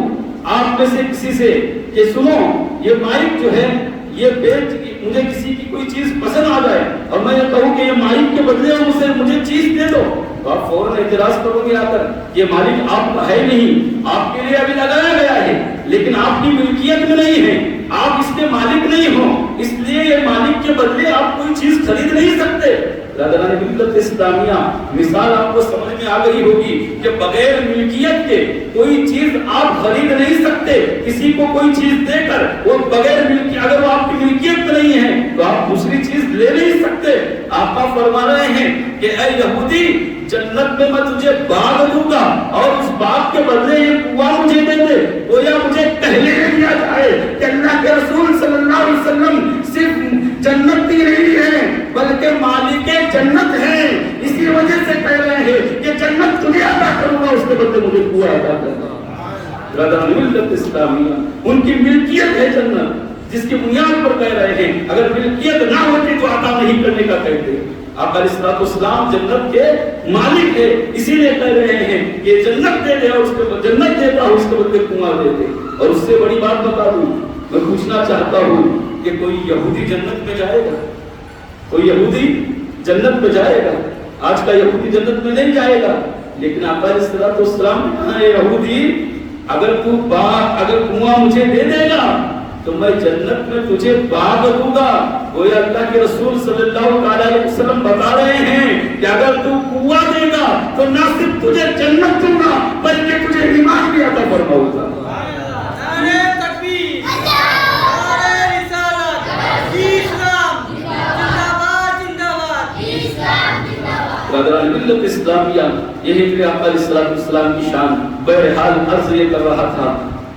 آپ میں سے کسی سے کہ سنو یہ مائک جو ہے یہ بیچ، مجھے کسی کی کوئی چیز پسند آ جائے اور میں یہ کہوں کہ یہ مالک کے بدلے مجھے چیز دے دو، تو آپ فوراً اعتراض کرو گے آ کر یہ مالک آپ کا ہے نہیں، آپ کے لیے ابھی لگایا گیا ہے لیکن آپ کی ملکیت میں نہیں ہے، آپ اس کے مالک نہیں ہو، اس لیے یہ مالک کے بدلے آپ کوئی چیز خرید نہیں سکتے۔ برادران ملت اسلامیہ مثال آپ کو سمجھ میں آ گئی ہوگی کہ بغیر ملکیت کے کوئی چیز آپ خرید نہیں سکتے، کسی کو کوئی چیز دے کر وہ بغیر ملکیت، اگر وہ آپ کی ملکیت میں نہیں ہے تو آپ دوسری چیز لے نہیں سکتے۔ آقا فرما رہے ہیں کہ اے یہودی جنت میں میں تجھے باغ دوں گا اور اس باغ کے بدلے یہ کنواں مجھے دے دے۔ گویا مجھے پہلے دیا جائے کہ اللہ کے رسول صلی اللہ علیہ وسلم صرف جنت ہی نہیں ہے بلکہ مالک جنت ہے، اسی وجہ سے کہہ رہے ہیں کہ جنت تجھے عطا کروں گا، اس کے بدلے مجھے کنواں عطا کرنا۔ برادران ملت اسلامیہ ان کی ملکیت ہے جنت، جس کی بنیاد پر کہہ رہے ہیں اگر ملکیت نہ ہوتی تو عطا نہیں کرنے کا کہتے ہیں۔ آقا علیہ الصلوۃ والسلام جنت کے مالک ہے، اسی لیے کہہ رہے ہیں کہ جنت دے دے اور اس کے جنت دیتا ہوں اس کے بدلے کنواں دے دے۔ اور اس سے بڑی بات بتا دوں، میں پوچھنا چاہتا ہوں کہ کوئی یہودی جنت میں جائے گا؟ کوئی یہودی جنت میں جائے گا؟ آج کا یہودی جنت میں نہیں جائے گا، لیکن آقا علیہ الصلوۃ والسلام نے کہا اے یہودی اگر کنواں مجھے دے دے گا تو میں جنت میں تجھے باغ دوں گا۔ گویا اللہ کے رسول صلی اللہ علیہ وسلم بتا رہے ہیں کہ اگر تو کنواں دے گا تو نہ صرف تجھے جنت دوں گا بلکہ تجھے ایمان بھی عطا فرماؤں گا۔ برادران ملت اسلامیہ یہی کہ آقا علیہ الصلوۃ والسلام کی شان۔ بہرحال عرض یہ کر رہا تھا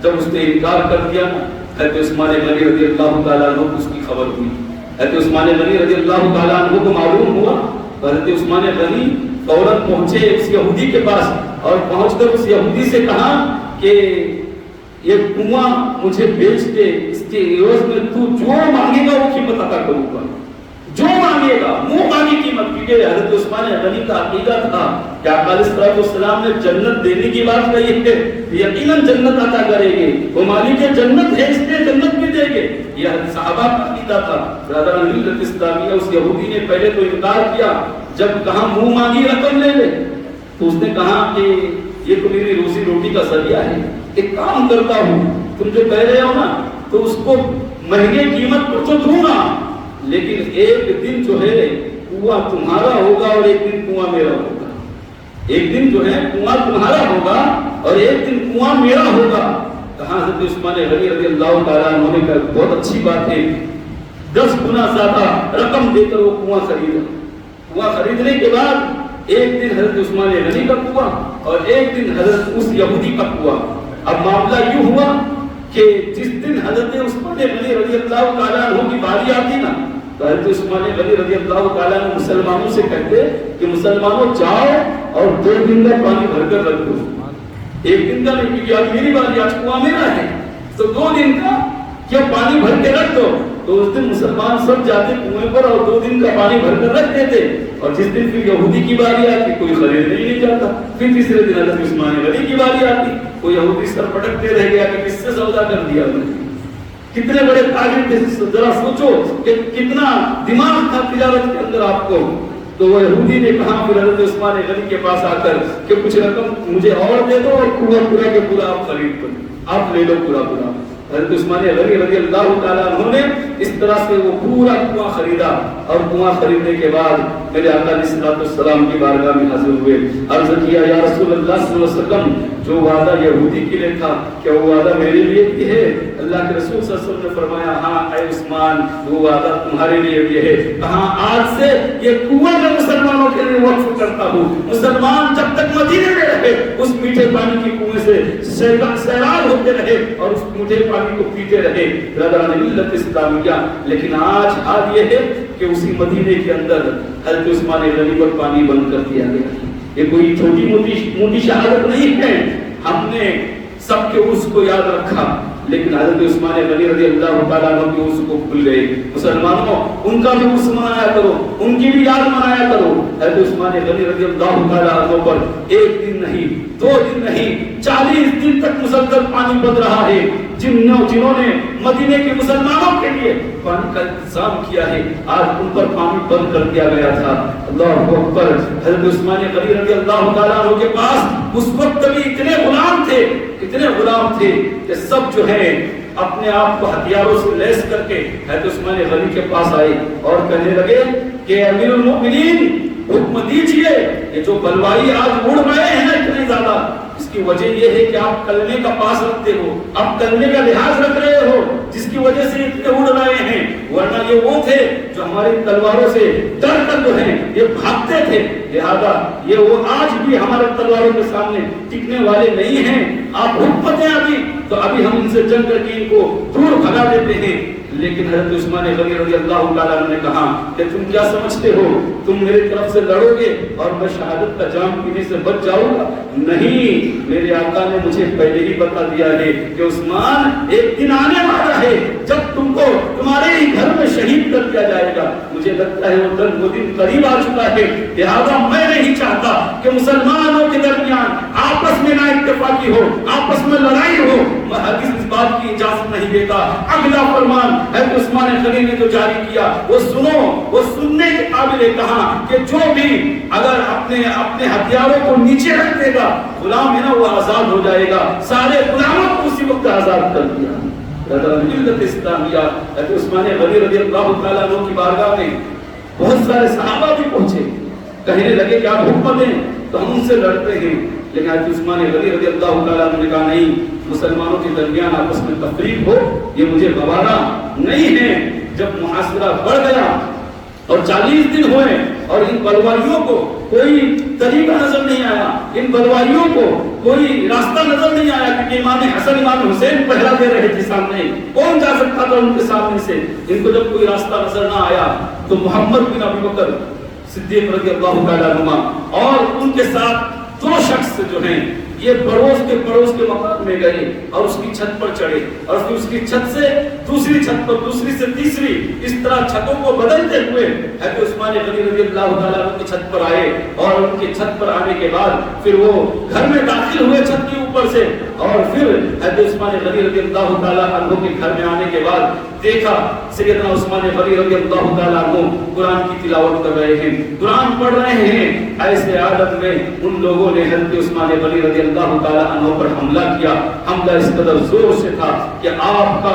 جب اس نے انکار کر دیا حضرت عثمان غنی رضی اللہ تعالیٰ عنہ کو اس کی خبر ہوئی، حضرت عثمان غنی رضی اللہ تعالیٰ عنہ کو معلوم ہوا، حضرت عثمان غنی فوراً پہنچے اس یہودی کے پاس اور پہنچ کر اس یہودی سے کہا کہ یہ کنواں مجھے بیچ دے، اس کے عوض میں تو جو مانگے گا وہ قیمت عطا کروں گا، جو مانگے گا منہ مانگی قیمت۔ کیونکہ حضرت عثمان غنی کا عقیدہ تھا کہ آقا علیہ الصلوۃ والسلام نے جنت دینے کی بات کہی ہے، یقیناً جنت عطا کریں گے، وہ مالک جنت ہے اس لیے جنت بھی دیں گے، یہ صحابہ کا عقیدہ تھا۔ برادران ملت اسلامیہ اس یہودی نے پہلے تو انکار کیا، جب کہا منہ مانگی رقم لے لے تو اس نے کہا کہ یہ تو میری روزی روٹی کا ذریعہ ہے، ایک کام کرتا ہوں تم جو کہہ رہے ہو نا تو اس کو مہنگے قیمت پر تو دوں گا، لیکن ایک دن جو ہے کنواں تمہارا ہوگا اور ایک دن کنواں میرا ہوگا، ایک دن جو ہے کنواں تمہارا ہوگا اور ایک دن کنواں میرا ہوگا۔ کہاں حضرت عثمان غنی رضی اللہ تعالیٰ عنہ نے کہا بہت اچھی بات ہے، 10 گنا زیادہ رقم دے کر وہ کنواں خریدا۔ کنواں خریدنے کے بعد ایک دن حضرت عثمان غنی کا کنواں اور ایک دن حضرت اس یہودی کا کنواں۔ اب معاملہ یوں ہوا کہ جس دن حضرت عثمان غنی رضی اللہ تعالیٰ عنہ کی باری آتی نا تو حضرت عثمان غنی رضی اللہ تعالیٰ عنہ مسلمانوں سے کہتے کہ مسلمانوں جاؤ اور 2 دن کا پانی بھر کر رکھ دو، ایک دن کا نہیں، کیونکہ آج میری باری، آج کنواں میرا ہے، تو 2 دن کا کیا پانی بھر کے رکھ دو۔ تو اس دن مسلمان سب جاتے کنویں پر اور 2 دن کا پانی بھر کر رکھ دیتے، اور جس دن پھر یہودی کی باری آتی کوئی خریدنے ہی نہیں جاتا، پھر تیسرے دن حضرت عثمان غنی کی باری آتی، کوئی یہودی سر پٹکتے رہ گیا کہ کس سے سودا کر دیا میں نے۔ کتنے بڑے تاجر تھے، ذرا سوچو کہ کتنا دماغ تھا تجارت کے اندر آپ کو۔ تو وہ یہودی نے کہا پھر حضرت عثمان غنی کے پاس آ کر کہ کچھ رقم مجھے اور دے دو اور پورا پورا کے پورا آپ خرید کر آپ لے لو پورا پورا۔ حضرت عثمان غنی رضی اللہ تعالیٰ عنہ نے اس طرح سے وہ پورا کنواں خریدا، اور کنواں خریدنے کے بعد میرے آقا علیہ السلام کی بارگاہ میں حاضر ہوئے، عرض کیا یا رسول اللہ صلی اللہ علیہ وسلم جو وعدہ یہودی کے لیے تھا کیا وہ وعدہ میرے لیے بھی ہے؟ اللہ کے رسول صلی اللہ علیہ وسلم نے فرمایا ہاں اے عثمان وہ وعدہ تمہارے لیے بھی ہے، کہاں آج سے یہ کنواں میں مسلمانوں کے لیے وقف کرتا ہوں، مسلمان جب تک مدینے میں رہے اس میٹھے پانی کی کنویں سے سیراب ہوتے رہے اور اس میٹھے پانی کو پیتے رہے برادران ملت اسلامیہ۔ لیکن آج حال یہ ہے کہ اسی مدینے کے اندر حضرت عثمان غنی پر پانی بند کر دیا گیا۔ یہ کوئی چھوٹی موٹی شہادت نہیں ہے، ہم نے سب کے عرس کو یاد رکھا لیکن حضرت عثمان غنی رضی اللہ تعالیٰ عنہ کے عرس کو بھول گئے۔ مسلمانوں ان کا بھی عرس منایا کرو، ان کی بھی یاد منایا کرو۔ حضرت عثمان غنی رضی اللہ تعالیٰ عنہ پر ایک دن نہیں، 2 دن نہیں، 40 دن تک مسلسل پانی بند رہا ہے۔ جنہوں نے مدینے کے مسلمانوں کے لیے پانی کا انتظام کیا ہے آج ان پر پانی بند کر دیا گیا تھا۔ اللہ اکبر۔ حضرت عثمان غنی رضی اللہ تعالیٰ عنہ کے پاس اس وقت بھی اتنے غلام تھے کہ سب جو ہے اپنے آپ کو ہتھیاروں سے لیس کر کے حضرت عثمان غنی کے پاس آئے اور کہنے لگے کہ امیر المؤمنین حکم دیجئے، یہ جو بلوائی آج اڑ رہے ہیں اتنے زیادہ اس کی وجہ یہ ہے کہ آپ کلمے کا پاس رکھتے ہو، آپ کلمے کا لحاظ رکھ رہے ہو جس کی وجہ سے اتنے اڑ رہے ہیں، ورنہ یہ وہ تھے جو ہماری تلواروں سے ڈر کر جو ہیں یہ بھاگتے تھے، لہذا یہ وہ آج بھی ہمارے تلواروں کے سامنے ٹکنے والے نہیں ہیں۔ آپ حکم دیں ابھی تو ابھی ہم ان سے جنگ کر کے ان کو دور بھگا دیتے ہیں۔ لیکن حضرت عثمان غنی رضی اللہ تعالیٰ عنہ نے کہا کہ تم کیا سمجھتے ہو تم میری طرف سے لڑو گے اور میں شہادت کا جام پینے سے بچ جاؤں گا؟ نہیں، میرے آقا نے مجھے پہلے ہی بتا دیا ہے کہ عثمان ایک دن آنے والا ہے جب تم کو تمہارے ہی گھر میں شہید کر دیا جائے گا۔ مجھے لگتا ہے وہ دن قریب آ چکا ہے، لہذا میں نہیں چاہتا کہ مسلمانوں کے درمیان آپس میں نا اتفاقی ہو، آپس میں لڑائی ہو۔ میں حدیث اس بات کی اجازت نہیں دیتا۔ اگلا فرمان حضرت عثمان غنی نے جو جاری کیا وہ سنو، وہ سننے کے قابل ہے، کہا کہ جو بھی اگر اپنے ہتھیاروں کو نیچے رکھ دے گا غلام ہے نا وہ آزاد ہو جائے گا۔ سارے غلاموں کو اسی وقت آزاد کر دیا۔ ملت اسلامیہ حضرت عثمان غنی رضی اللہ تعالیٰ عنہ کی بارگاہ میں بہت سارے صحابہ بھی پہنچے، کہنے لگے کہ آپ حکم دیں تو ہم ان سے لڑتے ہیں، لیکن حضرت عثمان غنی رضی اللہ تعالیٰ عنہ نے کہا نہیں، مسلمانوں کے درمیان آپس میں تفریق ہو یہ مجھے گوارا نہیں ہے۔ جب محاصرہ بڑھ گیا اور 40 دن ہوئے اور ان بلوائیوں کو کوئی طریقہ نظر نہیں آیا، ان بلوائیوں کو کوئی راستہ نظر نہیں آیا، کیونکہ امام حسن امام حسین پہلا دے رہے تھے سامنے، کون جا سکتا تھا ان کے سامنے سے؟ ان کو جب کوئی راستہ نظر نہ آیا تو محمد بن ابی بکر صدیق رضی اللہ تعالیٰ عنہ اور ان کے ساتھ 2 شخص جو ہیں یہ پڑوس کے مکان میں گئے اور اس کی چھت پر چڑھے اور پھر اس کی چھت سے دوسری چھت پر، دوسری سے تیسری، اس طرح چھتوں کو بدلتے ہوئے حضرت عثمان غنی رضی اللہ تعالیٰ عنہ کی چھت پر آئے، اور ان کی چھت پر آنے کے بعد پھر وہ گھر میں داخل ہوئے چھت کے اوپر سے، اور پھر حضرت عثمان غنی رضی اللہ تعالیٰ عنہ کے گھر میں آنے کے بعد دیکھا سیدنا عثمان غنی رضی اللہ تعالیٰ عنہ قرآن کی تلاوت کر رہے ہیں، قرآن پڑھ رہے ہیں۔ ایسے حالت میں ان لوگوں نے حضرت عثمان غنی رضی اللہ تعالیٰ عنہ پر حملہ کیا۔ حملہ اس قدر زور سے تھا کہ آپ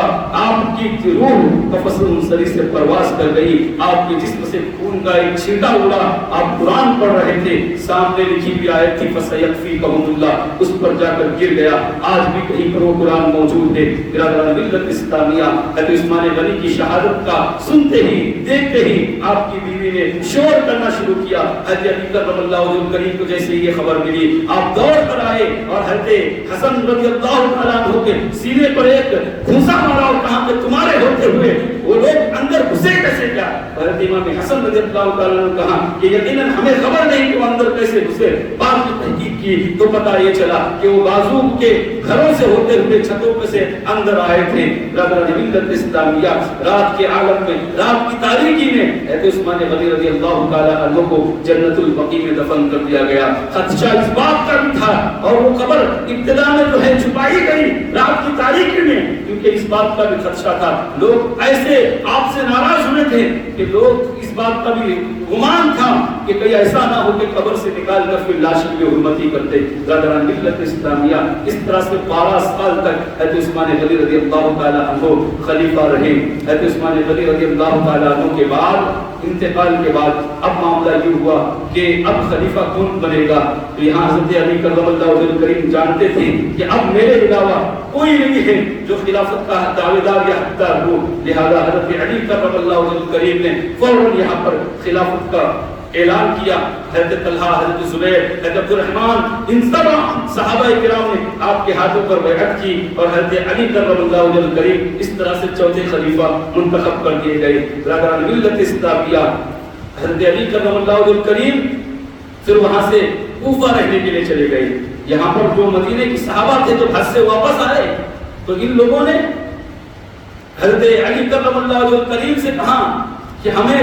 کی روح قفص منصری سے پرواز کر گئی، آپ کے جسم سے خون کا ایک چھینٹا اڑا۔ آپ قرآن پڑھ رہے تھے، سامنے لکھی ہوئی آیت تھی فَسَيَكْفِيكَهُمُ اللَّهُ، اس پر جا کر گر گیا۔ آج بھی کہیں پر وہ قرآن موجود ہے۔ برادران ملت اسلامیہ حضرت عثمان غنی کی شہادت کا سنتے ہی دیکھتے ہی آپ کی بیوی نے شور کرنا شروع کیا۔ حضرت علی کرم اللہ وجہہ الکریم کو جیسے یہ خبر ملی آپ دوڑ کر آئے اور حضرت حسن رضی اللہ تعالیٰ عنہ کے سینے پر ایک گھونسا مارا اور کہا کہ تمہارے ہوتے ہوئے وہ لوگ اندر گھسے کیسے کیا؟ حضرت امام حسن رضی اللہ تعالیٰ عنہ کہا کہ یقیناً ہمیں خبر نہیں کہ وہ اندر کیسے گھسے۔ بعد میں تحقیق کی تو پتہ یہ چلا کہ وہ بازو کے گھروں سے ہوتے ہوئے چھتوں پہ سے اندر آئے تھے۔ برادران ملت اسلامیہ رات کے عالم میں، رات کی تاریکی میں حضرت عثمان غنی رضی اللہ تعالیٰ عنہ کو جنت البقیع میں دفن کر دیا گیا۔ خدشہ اس بات کا بھی تھا اور وہ قبر ابتدا میں جو ہے چھپائی گئی رات کی تاریکی میں، کیونکہ اس بات کا بھی خدشہ تھا، لوگ ایسے آپ سے ناراض ہوئے تھے کہ لوگ اس بات کا بھی گمان تھا کہ کہیں ایسا نہ ہو کہ قبر سے نکال کر پھر لاش کی حرمتی کرتے۔ برادران ملت اسلامیہ، اس طرح سے 12 سال تک حضرت عثمان غنی رضی اللہ تعالیٰ عنہ خلیفہ رہے۔ حضرت عثمان غنی رضی اللہ تعالیٰ عنہ کے بعد، انتقال کے بعد اب معاملہ یہ ہوا کہ اب خلیفہ کون بنے گا؟ تو یہاں حضرت علی کرم اللہ وجہ الکریم جانتے تھے کہ اب میرے علاوہ کوئی نہیں ہے جو خلافت کا دعوے دار یا حقدار ہو، لہذا حضرت علی کرم اللہ وجہ الکریم نے فوراً یہاں پر خلافت کا اعلان کیا۔ حضرت طلحہ، حضرت زبیر، حضرت عبد الرحمن، ان سب صحابہ کرام نے آپ کے ہاتھوں پر بیعت کی اور حضرت علی کرم اللہ وجہ الکریم اس طرح سے چوتھے خلیفہ منتخب کر دیے گئے۔ برادران ملت اسلامیہ، حضرت علی کرم اللہ وجہ الکریم پھر وہاں سے کوفہ رہنے کے لیے چلے گئے۔ یہاں پر جو مدینے کی صحابہ تھے جب حج سے واپس آئے تو ان لوگوں نے حضرت علی کرم اللہ وجہ الکریم سے کہا کہ ہمیں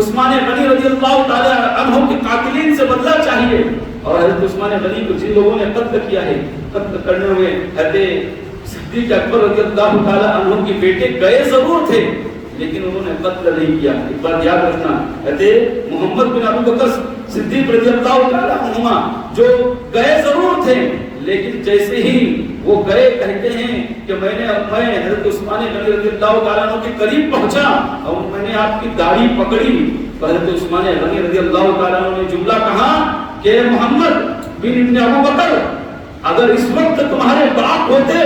عثمان غنی رضی اللہ تعالی عنہ کے قاتلین سے بدلہ چاہیے، اور حضرت عثمان غنی کو جن لوگوں نے قتل کیا ہے، قتل کرنے میں حضرت صدیق اکبر رضی اللہ تعالی عنہ کے بیٹے گئے ضرور تھے لیکن انہوں نے قتل نہیں کیا۔ ایک بات یاد رکھنا، حضرت محمد بن ابو بکر صدیق رضی اللہ تعالی عنہما جو گئے ضرور تھے لیکن جیسے ہی وہ گئے کہتے ہیں کہ میں حضرت عثمان غنی رضی اللہ تعالیٰ عنہ کے قریب پہنچا اور میں نے آپ کی داڑھی پکڑی تو حضرت عثمان غنی رضی اللہ تعالیٰ عنہ نے جملہ کہا کہ محمد بن ابن ابو بکر، اگر اس وقت تمہارے باپ ہوتے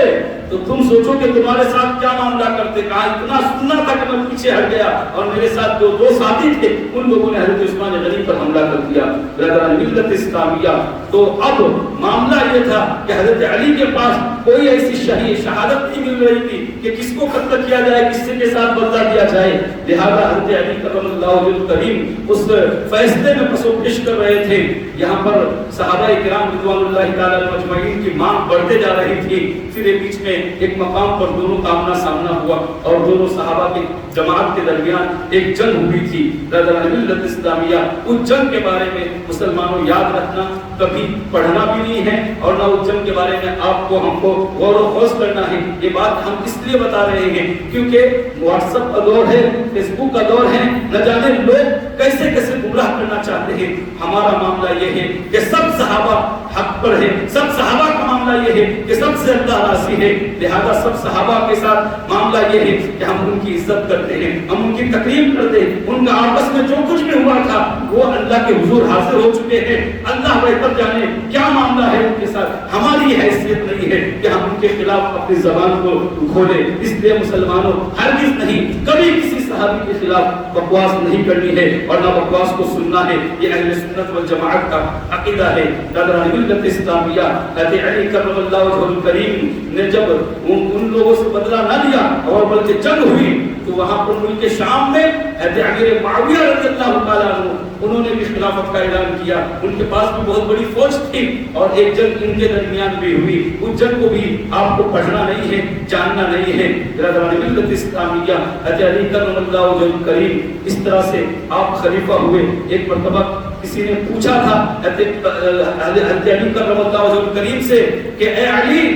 تو تم سوچو کہ تمہارے ساتھ کیا معاملہ کرتے۔ کہا اتنا سننا تھا کہ میں پیچھے ہٹ گیا اور میرے ساتھ جو دو ساتھی تھے ان لوگوں نے حضرت عثمان غنی پر حملہ کر دیا۔ برادران ملت اسلامیہ، تو اب معاملہ یہ تھا کہ حضرت علی کے پاس کوئی ایسی شہادت نہیں مل رہی تھی کہ کس کو قتل کیا جائے، کس کے ساتھ بدلہ دیا جائے، لہذا حضرت علی کرم اللہ وجہ الکریم اس فیصلے میں پس و پیش کر رہے تھے۔ یہاں پر صحابہ کرام رضوان اللہ تعالی مجمعین کی مانگ بڑھتے جا رہی تھی، پھر بیچ میں ایک مقام پر دونوں کا آمنا سامنا ہوا اور دونوں صحابہ کی جماعت کے درمیان ایک جنگ ہوئی تھی۔ برادران ملت اسلامیہ، اس جنگ کے بارے میں مسلمانوں یاد رکھنا، کبھی پڑھنا بھی نہیں ہے اور نہ اس جنگ کے بارے میں آپ کو ہم کو غور و خوض کرنا ہے۔ یہ بات ہم اس لیے بتا رہے ہیں کیونکہ واٹس ایپ کا دور ہے، فیس بک کا دور ہے، نہ جانے لوگ کیسے کیسے گمراہ کرنا چاہتے ہیں۔ ہمارا معاملہ یہ ہے کہ سب صحابہ حق پر ہیں، سب صحابہ کا معاملہ یہ ہے کہ سب سے اللہ راضی ہے، لہذا سب صحابہ کے ساتھ معاملہ یہ ہے کہ ہم ان کی عزت کرتے ہیں، ہم ان کی تکریم کرتے ہیں، ان کا آپس میں جو کچھ بھی ہوا تھا وہ اللہ کے حضور حاضر ہو چکے ہیں، اللہ بہتر جانے کیا معاملہ ہے ان کے ساتھ۔ ہماری حیثیت نہیں ہے کہ ہم ان کے خلاف اپنی زبان کو کھولیں، اس لیے مسلمانوں ہرگز نہیں کبھی کسی صحابی کے خلاف بکواس نہیں کرنی ہے اور نہ بکواس کو سننا ہے۔ یہ اہل سنت والجماعت کا عقیدہ ہے۔ برادران ملت اسلامیہ، حضرت علی کرم اللہ وجہ الکریم نے جب ان لوگوں سے بدلہ نہ لیا اور بلکہ جنگ ہوئی تو وہاں پر ملک شام میں حضرت امیر معاویہ رضی اللہ تعالیٰ عنہ انہوں نے بھی خلافت کا اعلان کیا۔ ان کے پاس بھی بہت بڑی فوج تھی اور ایک جنگ ان کے درمیان بھی ہوئی، اس جنگ کو بھی آپ کو پڑھنا نہیں ہے، جاننا نہیں ہے۔ برادران ملت اسلامیہ، حضرت علی کرم اللہ وجہ الکریم اس طرح سے آپ خلیفہ ہوئے۔ ایک مرتبہ کسی نے پوچھا تھا حضرت علی کرم اللہ وجہ الکریم سے کہ اے علی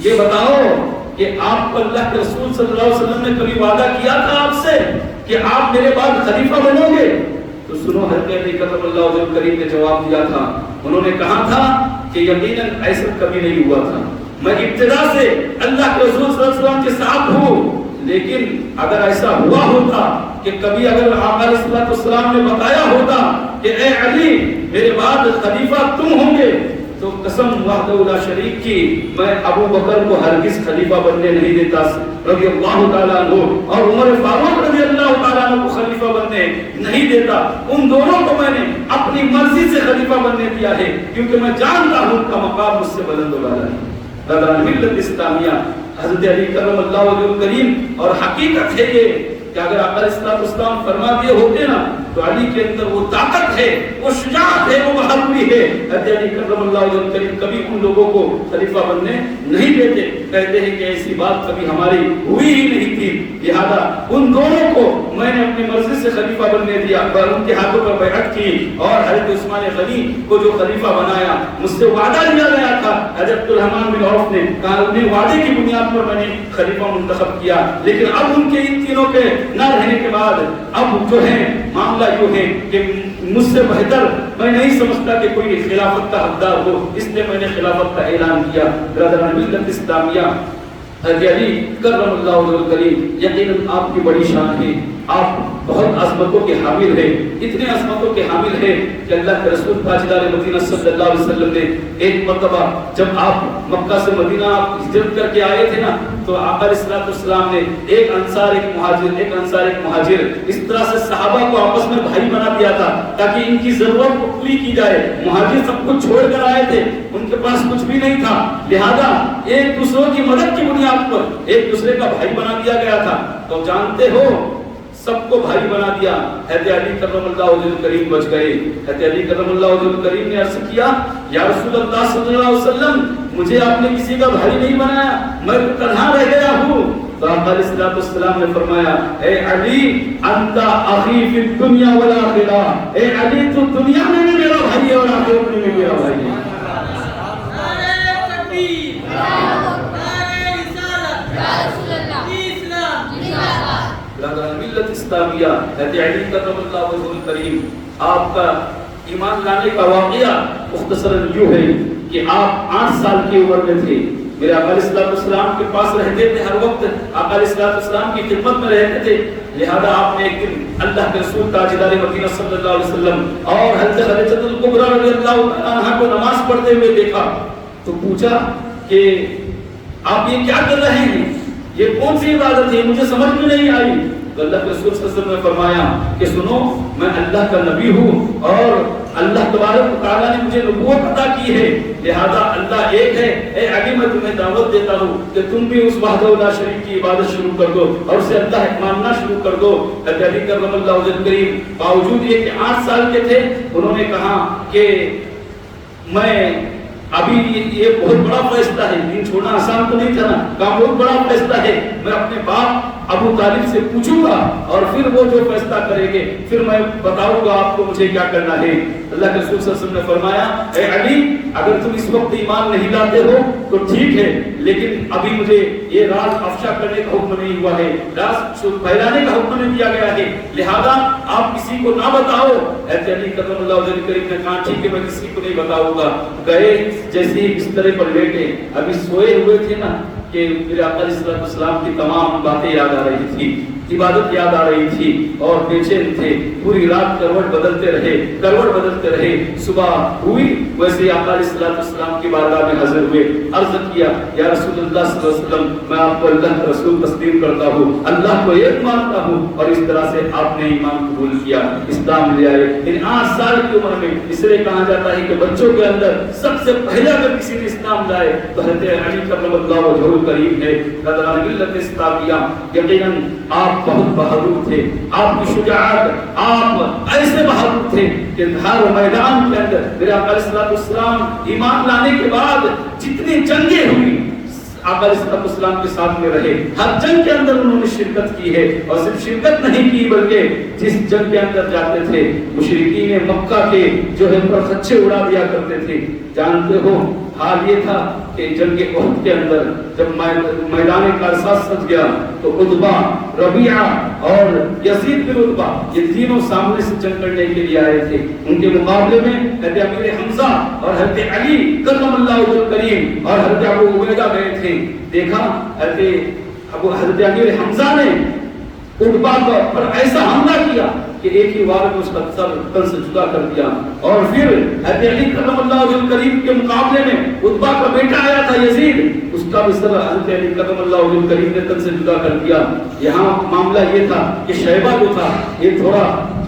یہ بتاؤ کہ آپ کو اللہ کے رسول صلی اللہ علیہ وسلم نے کبھی وعدہ کیا تھا آپ سے کہ آپ میرے بعد خلیفہ بنو گے؟ تو سنو حضرت علی کرم اللہ وجہ الکریم نے جواب دیا تھا، انہوں نے کہا تھا کہ یقیناً ایسا کبھی نہیں ہوا تھا، میں ابتدا سے اللہ کے رسول صلی اللہ علیہ وسلم کے ساتھ ہوں، لیکن اگر ایسا ہوا ہوتا کہ کبھی اگر آقا علیہ الصلوۃ والسلام نے بتایا ہوتا کہ اے علی میرے بعد خلیفہ تم ہوں گے تو قسم وحدہ لا شریک کی میں ابو بکر کو ہرگز خلیفہ بننے نہیں دیتا رضی اللہ تعالیٰ عنہ، اور عمر فاروق رضی اللہ تعالیٰ عنہ کو خلیفہ بننے نہیں دیتا۔ ان دونوں کو میں نے اپنی مرضی سے خلیفہ بننے دیا ہے کیونکہ میں جانتا ہوں ان کا مقام مجھ سے بلند و بالا ہے۔ برادران ملت اسلامیہ، حضرت علی کرم اللہ وجہ الکریم، اور حقیقت ہے یہ کہ اگر آقا علیہ السلام فرما دیے ہوتے نا تو علی کے اندر وہ طاقت ہے، وہ شجاعت ہے، وہ بہادری ہے. حضرت علی کرم اللہ وجہ کریم کبھی ان لوگوں کو خلیفہ بننے نہیں دیتے. کہتے ہیں کہ ایسی بات کبھی ہماری ہوئی ہی نہیں تھی، لہذا ان دونوں کو میں نے اپنی مرضی سے خلیفہ بننے دیا اور ان کے ہاتھوں پر بیعت کی. اور حضرت عثمان غنی کو جو خلیفہ بنایا، مجھ سے وعدہ لیا گیا تھا، حضرت الرحمن بن عوف نے کہا انہیں وعدے کی بنیاد پر میں نے خلیفہ منتخب کیا. لیکن اب ان کے ان تینوں کے نہ رہنے کے بعد اب جو ہے معاملہ یوں ہے کہ مجھ سے بہتر میں نہیں سمجھتا کہ کوئی خلافت کا حقدار ہو، اس لیے میں نے خلافت کا اعلان کیا. برادران ملت اسلامیہ، حضرت علی کرم اللہ وجہ کریم یقیناً آپ کی بڑی شان ہے، آپ بہت عظمتوں کے حامل ہیں، اتنے عظمتوں کے حامل ہیں کہ اللہ کے رسول تاجدار مدینہ صلی اللہ علیہ وسلم نے ایک مرتبہ جب آپ مکہ سے مدینہ ہجرت کر کے آئے تھے نا، تو آقا علیہ السلام نے ایک انصار ایک مہاجر اس طرح سے صحابہ کو آپس میں بھائی بنا دیا تھا تاکہ ان کی ضرورت کو پوری کی جائے. مہاجر سب کچھ چھوڑ کر آئے تھے، ان کے پاس کچھ بھی نہیں تھا، لہذا ایک دوسروں کی مدد کی بنیاد پر ایک دوسرے کا بھائی بنا دیا گیا تھا. تو جانتے ہو سب کو بھائی بنا دیا. حضرت علی کرم اللہ وجہ کریم بچ گئے. حضرت علی کرم اللہ وجہ کریم نے عرض کیا یا رسول اللہ صلی اللہ علیہ وسلم مجھے آپ نے کسی کا بھائی نہیں بنایا، میں تو تنہا رہ گیا ہوں. تو آقا علیہ السلام نے فرمایا اے علی انت اخی فی الدنیا والآخرہ، اے علی تو دنیا میں بھی میرا بھائی ہے اور آخرت میں بھی میرا بھائی ہے. ملت اسلامیہ، حضرت علی کرم اللہ وجہ کریم آپ کا ایمان لانے کا واقعہ مختصراً یوں ہے کہ آپ 8 سال کی عمر میں تھے. میرے آقا علیہ السلام کے پاس رہتے تھے، ہر وقت آقا علیہ السلام کی خدمت میں رہتے تھے. لہذا آپ نے ایک دن اللہ کے رسول تاجدار مدینہ صلی اللہ علیہ وسلم اور حضرت خدیجہ الکبریٰ رضی اللہ عنہا کو نماز پڑھتے ہوئے دیکھا تو پوچھا کہ آپ یہ کیا کر رہے ہیں، یہ کون سی عبادت ہے، مجھے سمجھ میں نہیں آئی. تو اللہ کے رسول صلی اللہ علیہ وسلم نے فرمایا کہ سنو میں اللہ کا نبی ہوں اور اللہ تبارک و تعالیٰ نے مجھے نبوت عطا کی ہے، لہذا اللہ ایک ہے. اے علی میں تمہیں دعوت دیتا ہوں کہ تم بھی اس وحدہ لا شریک کی عبادت شروع کر دو اور اسے اللہ ماننا شروع کر دو. حضرت علی کرم اللہ وجہ کریم باوجود یہ کہ 8 سال کے تھے، انہوں نے کہا کہ میں ابھی یہ بہت بڑا فیصلہ ہے، دین چھوڑنا آسان تو نہیں تھا نا، کام بہت بڑا فیصلہ ہے، میں اپنے باپ ابو طالب سے پوچھوں گا اور پھر وہ جو فیصلہ کریں گے پھر میں بتاؤں گا آپ کو مجھے کیا کرنا ہے. اللہ کے رسول صلی اللہ علیہ وسلم نے فرمایا اے علی اگر تم اس وقت ایمان نہیں لاتے ہو تو ٹھیک ہے، لیکن ابھی مجھے یہ راز افشا کرنے کا حکم نہیں ہوا ہے، راز پھیلانے کا حکم نہیں دیا گیا ہے، لہذا آپ کسی کو نہ بتاؤ. حضرت علی کرم اللہ وجہ کریم نے کہا ٹھیک ہے میں کسی کو نہیں بتاؤں گا. گئے جیسے ہی بستر پر لیٹے، ابھی سوئے ہوئے تھے نا کہ میرے آقا علیہ السلام کی تمام باتیں یاد آ رہی تھی، عبادت یاد آ رہی تھی اور بے چین تھے. پوری رات کروٹ بدلتے رہے. صبح ہوئی ویسے آقا علیہ السلام کی بارگاہ میں حاضر ہوئے، عرض کیا یا رسول اللہ صلی اللہ علیہ وسلم میں آپ کو اللہ کا رسول تسلیم کرتا ہوں، اللہ کو ایک مانتا ہوں. اور اس طرح سے آپ نے ایمان قبول کیا، اسلام لے آئے. ان 8 سال کی عمر میں اس لیے کہا جاتا ہے کہ بچوں کے اندر سب سے پہلے اگر کسی نے اسلام لائے تو حضرت علی کرم اللہ وجہ کریم ہے. قدران ملت اسلامیہ یقیناً آپ بہت بہادر تھے، آپ کی شجاعت، آپ ایسے بہادر تھے کہ ہر میدان کے اندر میرے آقا علیہ السلام ایمان لانے کے بعد جتنی جنگیں ہوئی آقا علیہ السلام کے ساتھ میں رہے، ہر جنگ کے اندر انہوں نے شرکت کی ہے. اور صرف شرکت نہیں کی بلکہ جس جنگ کے اندر جاتے تھے مشرکین مکہ کے جو ہے پرخچے اڑا دیا کرتے تھے. جانتے ہو حال یہ تھا کہ جنگ احد کے اندر جب میدان کارساز سج گیا تو عتبہ، ربیعہ اور یزید بن عتبہ یہ تینوں سامنے سے جنگ کرنے کے لیے آئے تھے. ان کے مقابلے میں حضرت امیر حمزہ اور حضرت علی کرم اللہ وجہ کریم اور حضرت ابو عبیدہ گئے تھے. دیکھا حضرت امیر حمزہ نے عتبہ پر ایسا حملہ کیا کہ ایک ہی وار میں اس کا سر تن سے جدا کر دیا. اور پھر حضرت علی کرم اللہ وجہ کریم کے مقابلے میں عتبہ کا بیٹا آیا تھا یزید، اس کا بھی سر حضرت علی کرم اللہ وجہ کریم نے تن سے جدا کر دیا. یہاں معاملہ یہ تھا کہ شیبہ جو تھا یہ تھوڑا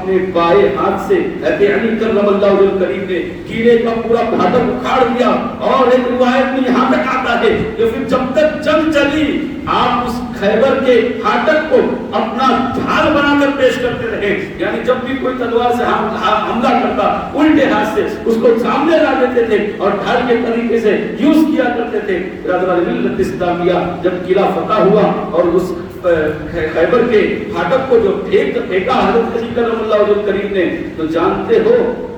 اپنے بائیں ہاتھ سے علی کرم اللہ وجہ کریم نے قلعے کا پورا پھاٹک اکھاڑ دیا. اور ایک روایت میں یہاں تک آتا ہے کہ پھر جب تک جنگ چلی آپ اس خیبر کے پھاٹک کو اپنا ڈھال بنا کر پیش کرتے رہے. یعنی جب بھی کوئی تلوار سے حملہ کرتا الٹے ہاتھ سے اس کو سامنے لا دیتے تھے اور ڈھال کے طریقے سے یوز کیا کرتے تھے. برادران ملت اسلامیہ جب قلعہ فتح ہوا اور اس خیبر کے پھاٹک کو جو پھینکا حضرت علی کرم اللہ وجہ کریم نے, تو جانتے ہو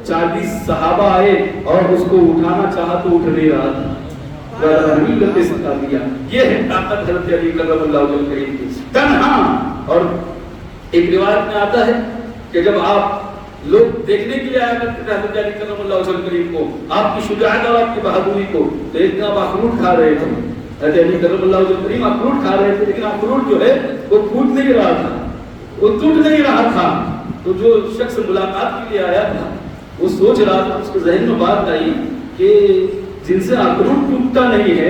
40 صحابہ آئے اور اس کو اٹھانا چاہا تو اٹھ نہیں رہا تھا. یہ ہے طاقت حضرت علی کرم اللہ وجہ کریم کی تنہا. اور ایک روایت میں آتا ہے کہ جب آپ لوگ دیکھنے کے لیے آیا کرتے تھے حضرت علی کرم اللہ وجہ کریم کو, آپ کی شجاعت اور آپ کی بہادری کو, تو ایک دن آپ اخروٹ کھا رہے تھے. حضرت علی کرم اللہ وجہ کریم اخروٹ کھا رہے تھے, لیکن اخروٹ جو ہے وہ پھوٹ نہیں رہا تھا, وہ ٹوٹ نہیں رہا تھا. تو جو شخص ملاقات کے لیے آیا تھا وہ سوچ رہا تھا, اس کے ذہن میں بات آئی کہ جن سے اخروٹ ٹوٹتا نہیں ہے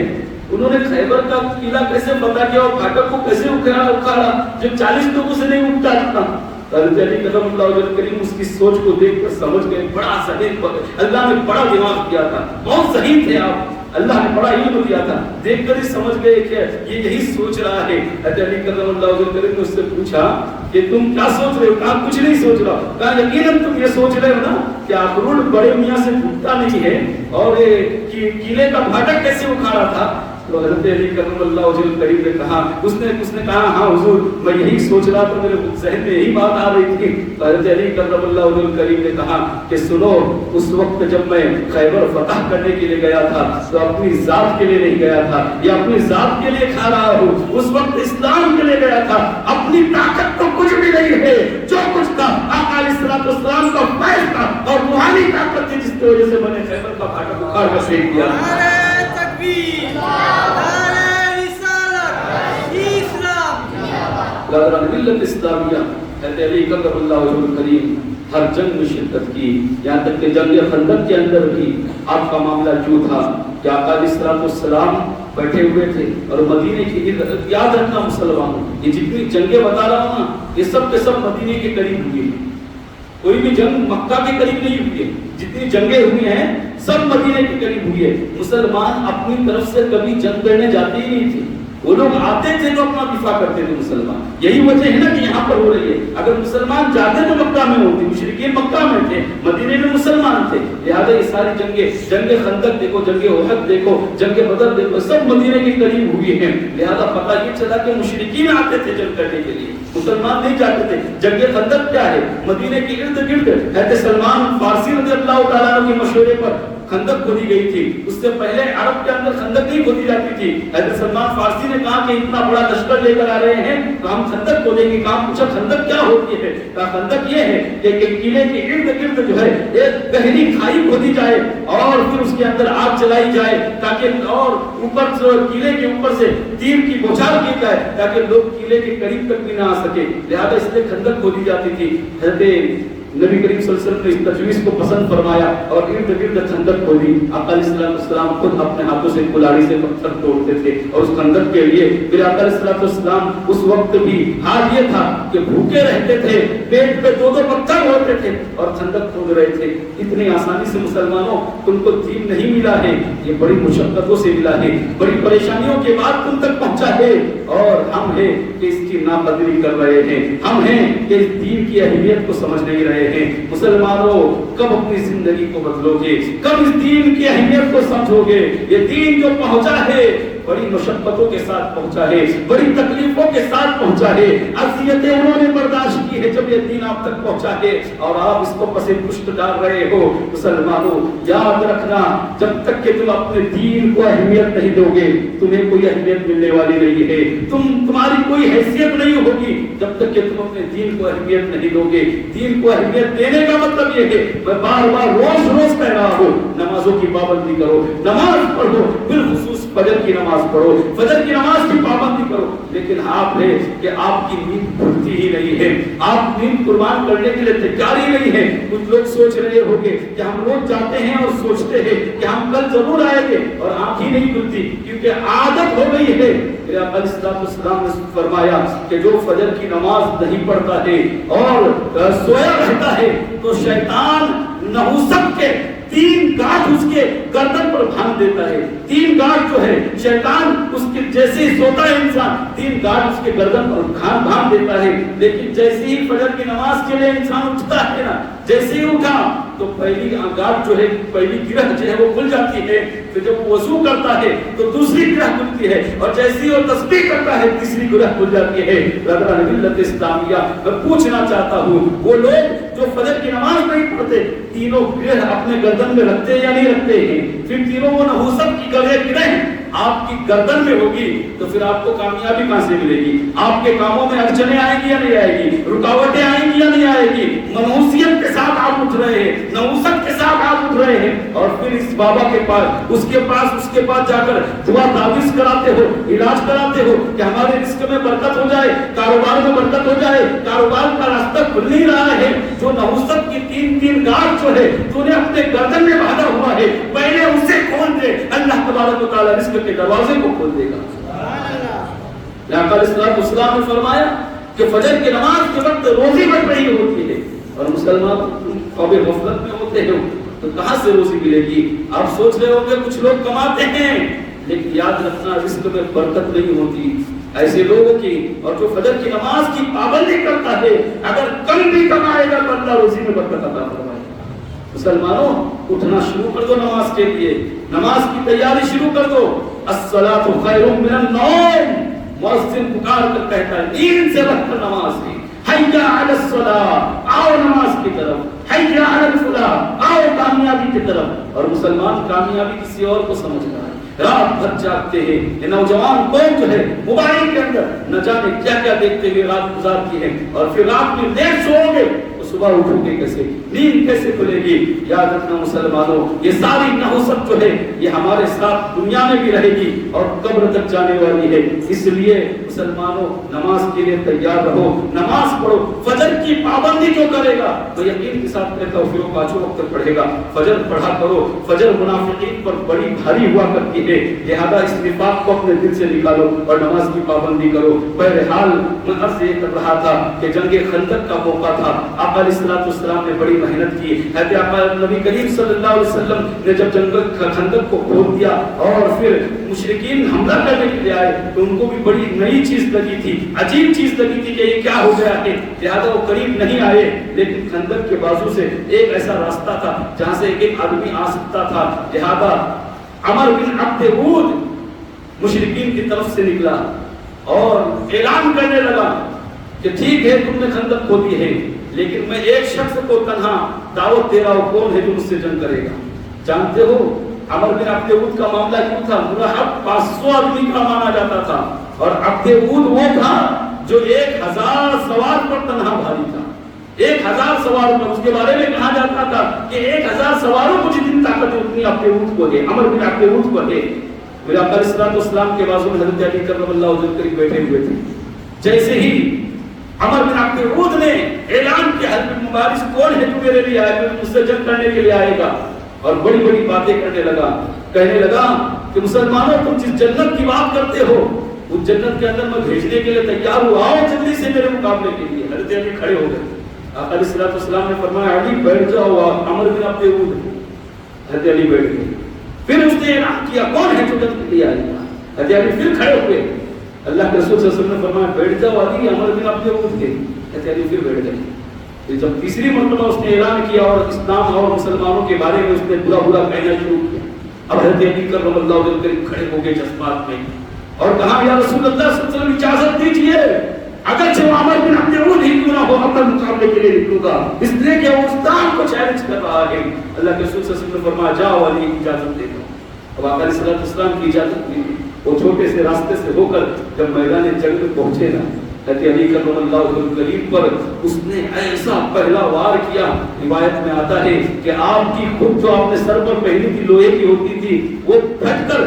انہوں نے خیبر کا قلعہ کیسے فتح کیا اور پھاٹک کو کیسے اکھاڑا جو 40 لوگوں سے نہیں اٹھتا تھا. حضرت علی کرم اللہ وجہ کریم اس کی سوچ کو دیکھ کر سمجھ گئے, بڑا ذہین, اللہ نے بڑا دماغ کیا تھا, بہت ذہین تھے آپ, اللہ نے بڑا علم دیا تھا. دیکھ کر ہی سمجھ گئے کہ یہ یہی سوچ رہا ہے. حضرت علی کرم اللہ وجہ کریم نے اس سے پوچھا کہ تم کیا سوچ رہے ہو؟ کہا کچھ نہیں سوچ رہا. کہا یقیناً تم یہ سوچ رہے ہو نا کہ اخروٹ بڑے میاں سے ٹوٹتا نہیں ہے اور قلعے کا پھاٹک کیسے اکھاڑا تھا. تو حضرت علی کرم اللہ وجہ کریم نے کہا, اس نے کہا ہاں حضور میں یہی سوچ رہا تھا, میرے ذہن میں یہی بات آ رہی تھی. تو حضرت علی کرم اللہ وجہ کریم نے کہا کہ سنو, اس وقت جب میں خیبر فتح کرنے کے لیے گیا تھا تو اپنی ذات کے لیے نہیں گیا تھا یا اپنی ذات کے لیے کھا رہا ہوں, اس وقت اسلام کے لیے گیا تھا. اپنی طاقت تو کچھ بھی نہیں ہے, جو کچھ تھا آقا علیہ الصلوۃ والسلام کا فیض تھا اور روحانی طاقت تھی جس کی وجہ سے میں نے خیبر کا پھاٹک اکھاڑ کر پھینک دیا. ملت اسلامیہ حضرت علی کرم اللہ وجہ کریم ہر جنگ میں شرکت کی, یہاں تک کہ جنگ خندق کے اندر بھی آپ کا معاملہ جو تھا کہ آقا علیہ الصلوۃ والسلام بیٹھے ہوئے تھے اور مدینے کی, یاد رکھنا مسلمانوں, یہ جتنی جنگیں بتا رہا ہوں نا یہ سب کے سب مدینے کے قریب ہوئی ہیں. کوئی بھی جنگ مکہ کے قریب نہیں ہوئی ہے, جتنی جنگیں ہوئی ہیں سب مدینے کے قریب ہوئی ہے. مسلمان اپنی طرف سے کبھی جنگ کرنے جاتے ہی نہیں تھے, وہ لوگ آتے تھے تو اپنا دفاع کرتے تھے مسلمان. یہی وجہ ہے نا کہ یہاں پر ہو رہی ہے. اگر مسلمان جاتے تو مکہ میں ہوتے, مشرکین مکہ میں تھے, مدینے میں مسلمان تھے. لہذا یہ ساری جنگیں, جنگ خندق دیکھو, جنگ احد دیکھو, جنگ بدر دیکھو, سب مدینے کے قریب ہوئی ہیں. لہذا پتہ یہ چلا کہ مشرکین آتے تھے جنگ کرنے کے لیے, مسلمان نہیں جاتے تھے. جنگ خندق کیا ہے؟ مدینے کے ارد گرد حضرت سلمان فارسی رضی اللہ تعالیٰ عنہ کے مشورے پر خندق کھودی گئی تھی. اس سے پہلے عرب کے اندر خندق نہیں کھودی جاتی تھی. حضرت سلمان فارسی نے کہا کہ اتنا بڑا لشکر لے کر آ رہے ہیں تو ہم خندق کھودیں گے. کہا پوچھا خندق کیا ہوتی ہے؟ کہا خندق یہ ہے کہ قلعے کے ارد گرد جو ہے ایک گہری کھائی کھودی جائے اور پھر اس کے اندر آگ جلائی جائے تاکہ, اور اوپر سے قلعے کے اوپر سے تیر کی بوچھار کی جائے تاکہ لوگ قلعے کے قریب تک بھی نہ آ سکے. لہذا اس لیے خندق کھودی جاتی تھی. حضرت نبی کریم صلی اللہ علیہ وسلم نے اس تجویز کو پسند فرمایا اور ارد گرد خندق کھودی. آقا علیہ السلام خود اپنے ہاتھوں سے کلاڑی سے پتھر توڑتے تھے اور اس خندق کے لیے. پھر آقا علیہ السلام اس وقت بھی حال یہ تھا کہ بھوکے رہتے تھے, پیٹ پہ 2 پتھر ہوتے تھے اور خندق کھود رہے تھے. اتنی آسانی سے مسلمانوں تم کو دین نہیں ملا ہے, یہ بڑی مشقتوں سے ملا ہے, بڑی پریشانیوں کے بعد تم تک پہنچا ہے. اور ہم ہیں کہ اس کی ناقدری کر رہے ہیں, ہم ہیں کہ اس دین کی اہمیت کو سمجھ نہیں رہے ہیں. مسلمانوں کب اپنی زندگی کو بدلو گے, کب اس دین کی اہمیت کو سمجھو گے؟ یہ دین جو پہنچا ہے بڑی مشقتوں کے ساتھ پہنچا ہے, بڑی تکلیفوں کے ساتھ پہنچا ہے, اذیتیں انہوں نے برداشت کی ہے جب یہ دین آپ تک پہنچا ہے اور آپ اس کو پس پشت ڈال رہے ہو. مسلمانوں یاد رکھنا, جب تک کہ تم اپنے دین کو اہمیت نہیں دو گے تمہیں کوئی اہمیت ملنے والی نہیں ہے, تمہاری کوئی حیثیت نہیں ہوگی جب تک کہ تم اپنے دین کو اہمیت نہیں دو گے. دین کو اہمیت دینے کا مطلب یہ ہے, میں بار بار روز کہہ رہا ہوں, نمازوں کی پابندی کرو, نماز پڑھو, بالخصوص فجر کی نماز پڑھو، فجر کی نماز کی پابندی کرو، لیکن آپ ہے کہ آپ کی نیند کھلتی ہی نہیں ہے، آپ نیند قربان کرنے کے لیے تیار ہی نہیں ہے۔ کچھ لوگ سوچ رہے ہوں گے کہ ہم روز جاتے ہیں اور سوچتے ہیں کہ ہم کل ضرور آئیں گے، اور آنکھ ہی نہیں کھلتی کیونکہ عادت ہو گئی ہے۔ میرے آقا علیہ السلام نے فرمایا کہ جو فجر کی نماز نہیں پڑھتا ہے اور سویا رہتا ہے تو شیطان نحوست کے 3 گاٹھ اس کے گردن پر باندھ دیتا ہے۔ 3 گاٹھ جو ہے شیطان اس کے جیسے ہی سوتا ہے انسان 3 گاٹھ اس کے گردن پر باندھ دیتا ہے، لیکن جیسے ہی فجر کی نماز کے لیے انسان اٹھتا ہے نا، جیسے ہی اٹھا تو پہلی گاٹھ جو ہے، پہلی گرہ جو ہے وہ کھل جاتی ہے، پھر جب وہ وضو کرتا ہے تو دوسری گرہ کھلتی ہے، اور جیسے ہی وہ تسبیح کرتا ہے تیسری گرہ کھل جاتی ہے۔ برادران ملت اسلامیہ، میں پوچھنا چاہتا ہوں وہ لوگ جو فجر کی نماز نہیں پڑھتے تینوں گرہ اپنے گردن میں رکھتے یا نہیں رکھتے ہیں؟ پھر تینوں وہ نحوست کی گرہ آپ کی گردن میں ہوگی تو پھر آپ کو کامیابی کہاں سے ملے گی؟ آپ کے کاموں میں اڑچنیں آئیں گی یا نہیں آئے گی؟ رکاوٹیں آئیں گی یا نہیں آئے گی؟ منحوسیت کے ساتھ آپ اٹھ رہے ہیں، نحوست کے ساتھ آپ اٹھ رہے ہیں، اور پھر اس بابا کے پاس اس کے پاس جا کر دعا تعویذ کراتے ہو، علاج کراتے ہو کہ ہمارے رزق میں برکت ہو جائے، کاروبار میں برکت ہو جائے، کاروبار کا راستہ کھل نہیں رہا ہے۔ جو نحوست کی 3 گاٹھ جو ہے تو نے اپنے گردن میں باندھا ہوا ہے، پہلے اسے کھول دے، اللہ تبارک و تعالی رزق کے دروازے کو کھول دے گا۔ آقا علیہ السلام نے فرمایا کہ فجر کی نماز کے وقت روزی بڑھ رہی ہوتی ہے، اور مسلمان خواب غفلت میں ہوتے ہیں تو کہاں سے روزی ملے گی؟ آپ سوچ رہے ہوں گے کچھ لوگ کماتے ہیں، لیکن یاد رکھنا رزق میں برکت نہیں ہوتی ایسے لوگوں کی۔ اور جو فجر کی نماز کی پابندی کرتا ہے اگر کم بھی کمائے گا تو اللہ روزی میں برکت عطا فرمائے گا۔ مسلمانوں اٹھنا شروع کر دو نماز کے لیے، نماز کی تیاری شروع کر دو۔ الصلاۃ خیر من النوم، مؤذن پکار کر کہتا ہے نیند سے بڑھ کر نماز ہے۔ حیا علی الصلاۃ، آؤ نماز کی طرف، حیا علی الفلاح، آؤ کامیابی کی طرف۔ اور مسلمان کامیابی کسی اور کو سمجھ رہا ہے، رات بھر جاگتے ہیں۔ یہ نوجوان قوم جو ہے موبائل کے اندر نہ جانے کیا کیا دیکھتے ہوئے رات گزارتی ہے، اور پھر رات میں دیر سو گے تو صبح اٹھو گے کیسے؟ نیند کیسے کھلے گی؟ یاد رکھنا مسلمانوں، یہ ساری نحوست جو ہے یہ ہمارے ساتھ دنیا میں بھی رہے گی اور قبر تک جانے والی ہے۔ اس لیے مسلمانوں نماز کے لیے تیار رہو، نماز پڑھو۔ فجر کی پابندی جو کرے گا وہ یقین کے ساتھ کہتا ہوں پھر وہ 5 وقت تک پڑھے گا۔ فجر پڑھا کرو، فجر منافقین پر بڑی بھاری ہوا کرتی ہے، لہذا اس نفاق کو اپنے دل سے نکالو اور نماز کی پابندی کرو۔ بہرحال میں عرض یہ کر رہا تھا کہ جنگ خندق کا موقع تھا، آقا علیہ السلام نے بڑی محنت کی۔ حضرت آقا نبی کریم صلی اللہ علیہ وسلم نے جب جنگ خندق کو کھود دیا اور پھر مشرکین حملہ کرنے کے لیے آئے تو ان کو بھی بڑی نئی چیز لگی تھی، عجیب چیز لگی تھی کہ یہ کیا ہو گیا ہے، لہذا وہ قریب نہیں آئے۔ لیکن خندق کے بازو سے ایک ایسا راستہ تھا جہاں سے ایک آدمی آ سکتا تھا، لہذا عمر بن عبد عود مشرکین کی طرف سے نکلا اور اعلان کرنے لگا کہ ٹھیک ہے تم نے خندق کھودی ہے، لیکن میں ایک شخص کو تنہا دعوت دے رہا ہوں، کون ہے جو مجھ سے جنگ کرے گا؟ جانتے ہو عمر بن عبد عود کا معاملہ کیوں تھا؟ مرحب 500 آدمی کا مانا جاتا تھا، اور عبد عود وہ تھا جو 1000 سوار پر تنہا بھاری تھا۔ 1000 سوار پر، اس کے بارے میں کہا جاتا تھا کہ 1000 سواروں کو جتنی طاقت ہے اتنی عبد عود کو ہے، عمر بن عبد عود کو ہے۔ میرے آقا علیہ السلام کے بازو میں حضرت علی کرم اللہ وجہہ قریب بیٹھے ہوئے تھے۔ جیسے ہی عمر بن عبد عود نے اعلان کیا حضرت مبارز کون ہے جو میرے لیے آئے گا، مجھ سے جنگ کرنے کے لیے آئے گا، اور بڑی بڑی باتیں کرنے لگا، کہنے لگا کہ مسلمانوں تم جس جنت کی بات کرتے ہو اس جنت کے اندر میں بھیجنے کے لیے تیار ہوں، آؤ جلدی سے میرے مقابلے کے لیے۔ حضرت علی کھڑے ہو گئے، آقا علیہ السلام نے فرمایا علی بیٹھ جاؤ، عمر بن عبد عود۔ حضرت علی بیٹھ گئے، پھر اس نے اعلان کیا کون ہے جو جنت کے لیے آئے گا؟ حضرت علی پھر کھڑے ہوئے، اللہ کے رسول صلی اللہ علیہ وسلم نے فرمایا بیٹھ جاؤ علی، عمر بن عبد عود کے۔ حضرت علی پھر بیٹھ گئے۔ پھر جب تیسری مرتبہ اس نے اعلان کیا اور اسلام اور مسلمانوں کے بارے میں اس نے برا برا کہنا شروع کیا، اب حضرت علی کرم اللہ وجہہ قریب کھڑے ہو گئے جذبات میں اور کہا یا رسول اللہ صلی اللہ علیہ وسلم اجازت دیجیے، اگرچہ وہ عمر بن عبد عود ہی کیوں نہ ہو اپنے مقابلے کے لیے نکلوں گا، اس لیے کہ وہ اسلام کو چیلنج کر رہا ہے۔ اللہ کے رسول صلی اللہ علیہ وسلم نے فرمایا جاؤ علی اجازت دے دو۔ اب آقا علیہ السلام کی اجازت دی، وہ چھوٹے سے راستے سے ہو کر جب میدان جنگ میں پہنچے نا، حضرت علی کرم اللہ وجہہ قریب پر اس نے ایسا پہلا وار کیا، روایت میں آتا ہے کہ آپ کی خود جو آپ نے سر پر پہنی تھی لوہے کی ہوتی تھی وہ پھٹ کر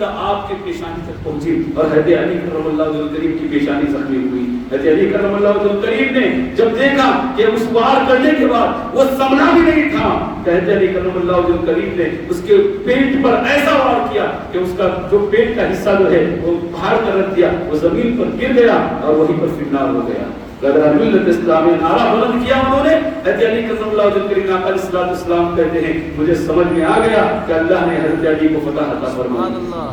سیدھا آپ کے پیشانی تک پہنچی اور حضرت علی کرم اللہ وجہ کریم کی پیشانی زخمی ہوئی. حضرت علی کرم اللہ وجہ کریم نے جب دیکھا کہ اس وار کرنے کے بعد وہ سنبھلا بھی نہیں تھا, حضرت علی کرم اللہ وجہ کریم نے اس کے پیٹ پر ایسا وار کیا کہ اس کا جو پیٹ کا حصہ جو ہے وہ باہر کر رکھ دیا, وہ زمین پر گر گیا اور وہیں پر فنار ہو گیا. ملت اسلامی نعرہ بلند کیا انہوں نے. حضرت علی کرم اللہ وجہ کریم علیہ الصلوۃ والسلام کہتے ہیں مجھے سمجھ میں آ گیا کہ اللہ نے حضرت علی کو فتح عطا فرمایا.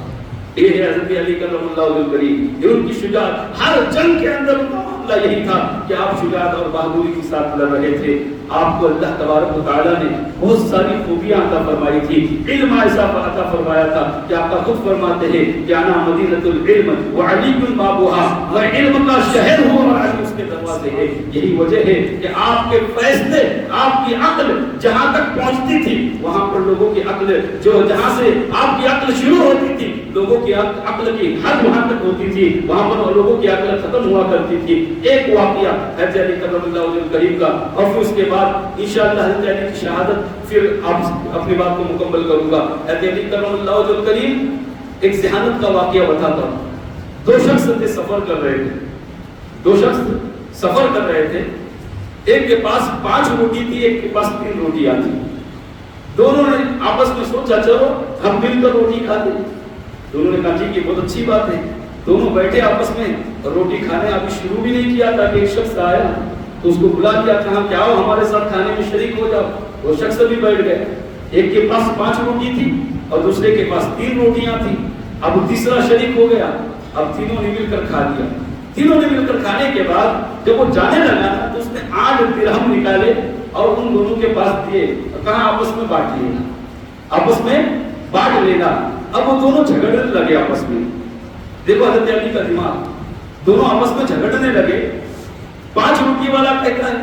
یہ ہے حضرت علی کرم اللہ وجہ کریم, یہ ان کی شجاعت. ہر جنگ کے اندر ان کا معاملہ یہی تھا کہ آپ شجاعت اور بہادری کے ساتھ لڑ رہے تھے. آپ کو اللہ تبارک و تعالیٰ نے بہت ساری خوبیاں عطا فرمائی تھی, علم ایسا عطا فرمایا تھا کہ آپ کا خود فرماتے ہیں کہ انا مدینۃ العلم وعلی بابها, میں علم کا شہر ہوں اور علی اس کے دروازے ہیں. یہی وجہ ہے کہ آپ کے فیصلے, آپ کی عقل جہاں تک پہنچتی تھی وہاں پر لوگوں کی عقل جو جہاں سے آپ کی عقل شروع ہوتی تھی, لوگوں کی عقل کی حد وہاں تک ہوتی تھی, وہاں پر لوگوں کی عقل ختم ہوا کرتی تھی. ایک واقعہ حضرت علی کرم اللہ وجہ کریم کا, اور پھر اس کے بعد انشاءاللہ حضرت علی کی شہادت پھر آپ اپنی بات کو مکمل کروں گا. حضرت علی کرم اللہ وجہ کریم ایک ذہانت کا واقعہ بتاتا ہوں. دو شخص تھے, سفر کر رہے تھے. دو شخص سفر کر رہے تھے. ایک کے پاس 5 روٹی تھی, ایک کے پاس 3 روٹیاں تھی. دونوں نے آپس میں سوچا چلو ہم مل کر روٹی کھاتے. دونوں نے کہا ٹھیک ہے, بہت اچھی بات ہے. دونوں بیٹھے آپس میں روٹی کھانے. ابھی شروع بھی نہیں کیا تھا کہ ایک شخص آیا تو اس کو بلا دیا, کہا کہ آؤ ہمارے ساتھ کھانے میں شریک ہو جاؤ. وہ شخص بھی بیٹھ گئے. ایک کے پاس 5 روٹی تھی اور دوسرے کے پاس 3 روٹیاں تھی. اب تیسرا شریک ہو گیا. اب تینوں نے مل کر کھا لیا. تینوں نے مل کر کھانے کے بعد جب وہ جانے لگا نا تو اس نے 8 درہم نکالے اور ان دونوں کے پاس دیے, کہا آپس میں بانٹ لینا, آپس میں بانٹ لینا. اب وہ دونوں جھگڑنے لگے آپس میں. دیکھو حضرت علی کا دماغ, دونوں آپس میں جھگڑنے لگے. 5 روٹی والا کہتا ہے